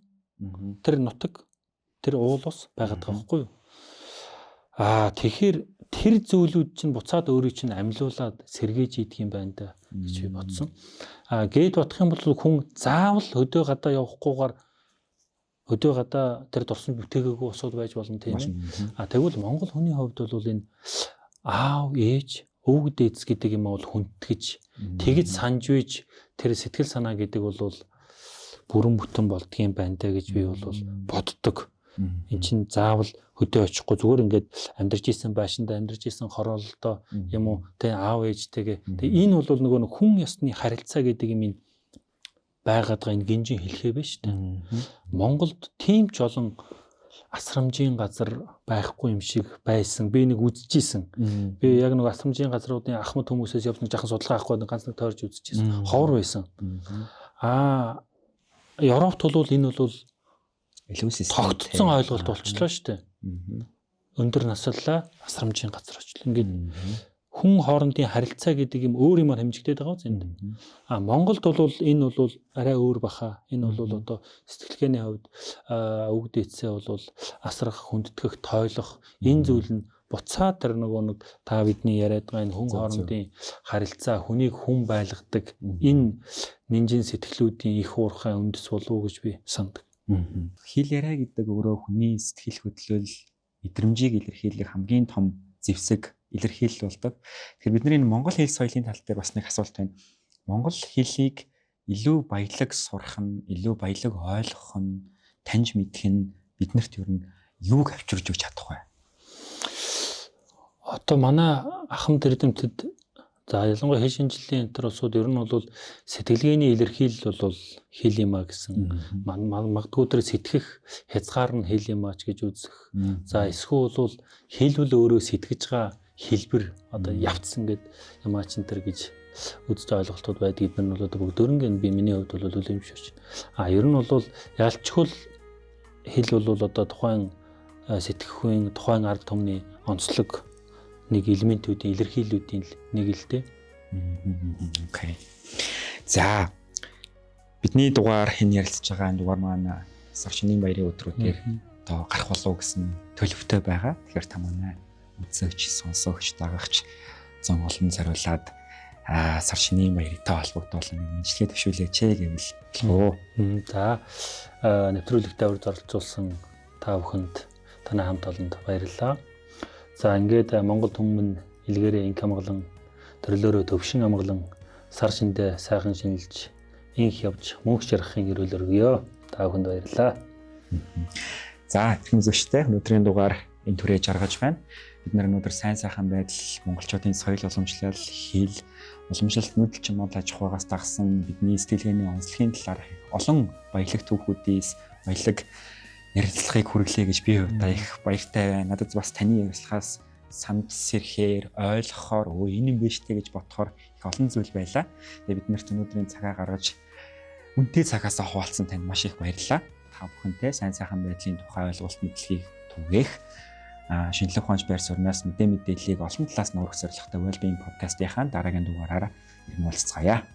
тэр нутаг тэр уулус байгаад байгаа байхгүй юу? Тэгэхээр тэр зүйлүүд чинь буцаад өөрийг чинь амьлуулад сэргээж идэх юм байна да гэж би бодсон. Гээд бодох юм бол хүн заавал хөдөө гадаа явахгүйгээр өдөө гадаа тэр дурсамж бүтээгээгүй усууд байж болно тийм ээ. Тэгвэл Монгол хүний хувьд бол энэ аав, ээж, өвөг дээдс гэдэг юм бол хүндтгэж тэгж санж үйж тэр сэтгэл санаа гэдэг бол бүрэн бүтэн болдгийм байна даа гэж би бол боддог. Энд чинь заавал хөдөө очихгүй зүгээр ингээд амьдарч исэн байшинда амьдарч исэн хороололтоо юм уу тэ аав ээжтэйгээ энэ бол нөгөө хүн ёсны харилцаа гэдэг юм байгаад байгаа энэ гинжин хэлхээ байна шүү дээ. Монголд тийм ч олон асрамжийн газар байхгүй юм шиг байсан. Би нэг үзчихсэн. Би яг нэг асрамжийн газруудын ахмад хүмүүсээс явсан жахан судалгаа авахгүй ганц нэг тойрч үзчихсэн. Ховор байсан. Европт бол энэ бол илүү систем тогтцсон ойлголт болчихлоо шүү дээ. Өндөр наслаа асрамжийн газар очлоо. Ингээд хүн хоорондын харилцаа гэдэг юм өөр юмар хэмжигдээд байгаа үст. Монголд бол энэ бол арай өөр баха. Энэ бол одоо сэтгэлгээний хувьд өвөг дээдсээ бол асрах, хүндэтгэх, тойлох энэ зүйл нь буцаад тэр нөгөө нэг та бидний яриад байгаа энэ хүн хоорондын харилцаа, хүнийг хүн байлгадаг энэ нинжин сэтгэлүүдийн их уурхай үндэс болов уу гэж би санддаг. Хэл яриа гэдэг өөрөө хүний сэтгэл хөдлөл, мэдрэмжийг илэрхийлэх хамгийн том зэвсэг илэрхийлэл болдог. Тэгэхээр бидний Монгол хэл соёлын тал дээр бас нэг асуулт байна. Монгол хэлийг илүү баялаг сурах нь, илүү баялаг ойлгох нь, таньж мэдэх нь биднэрт ер нь юуг авчирж өгч чадах вэ? Одоо манай ахмад эрдэмтэд за ялангуяа хэл шинжилгээний энэ улсууд ер нь бол сэтгэлгээний илэрхийлэл бол хэл юмаа гэсэн. Магадгүй тэр сэтгэх хязгаар нь хэл юмаа ч гэж үзэх. За эсвэл бол хэл бол өөрөө сэтгэж байгаа хэлбэр одоо явцсан гэд юмаа ч энэ төр гэж үзэж ойлголтууд байдаг. Бид нар бол одоо бүгдөрөнгөө би миний хувьд бол үлэмшүүч. Ер нь бол ялчгүй хэл бол одоо тухайн сэтгэхүйн тухайн ард түмний онцлог нэг элементүүдийн илэрхийллүүдийн нэг л дээ. Окей. За бидний дугаар хэн ярилцж байгаа энэ дугаар маань сар шинийн баярын өдрүүдээр одоо гарах болов гэсэн төлөвтэй байгаа. Тэгэхээр та манай үзэгч, сонсогч, дагагч зон олон зориулаад сар шинийн баяртай холбогдуулан мэдлэгээ төвшүүлээч гэвэл лөө. За нэвтрүүлэгтээ урьд оролцуулсан та бүхэнд танай хамт олонд баярлалаа. За ингээд Монгол хүмүүс илгээрээ инх амгалан төрлөөрөө төвшин амгалан сар шиндээ сайхан шинжилж инх явж мөнх жаргахын эрүүл өргөё. Та бүхэнд баярлалаа. За их үзэгчтэй өнөөдрийн дугаар энэ түрээ жаргаж байна. бид нар өнөөдөр сайн сайхан байдал, монголчуудын соёл уламжлал, хэл, уламжлалт нүүдэлчин мод аж ахуйгаас дагсан бидний сэтгэлгээний онцлогийн талаар олон баялаг түүхүүдээс баялаг ярилцлагыг хүргэлээ гэж би удаа их баяртай байна. Надад бас таны ярилцлагаас санд сэрхээр ойлгохоор энэ юм биш үү гэж бодохоор их олон зүйл байлаа. Тэгээ бид нарт өнөөдрийн цагаа гаргаж үнэтэй цагаасаа хуваалцсан танд маш их баярлалаа. Та бүхэнтэй сайн сайхан байдлын тухай ойлголт мэдлэгийг түгээх шинжлэх ухаанч байр сууриас мэдээллийг олон талаас нь урах зорилготой Wellbeing podcast-ийн дараагийн дугаараараа ирнэ уулзцаая.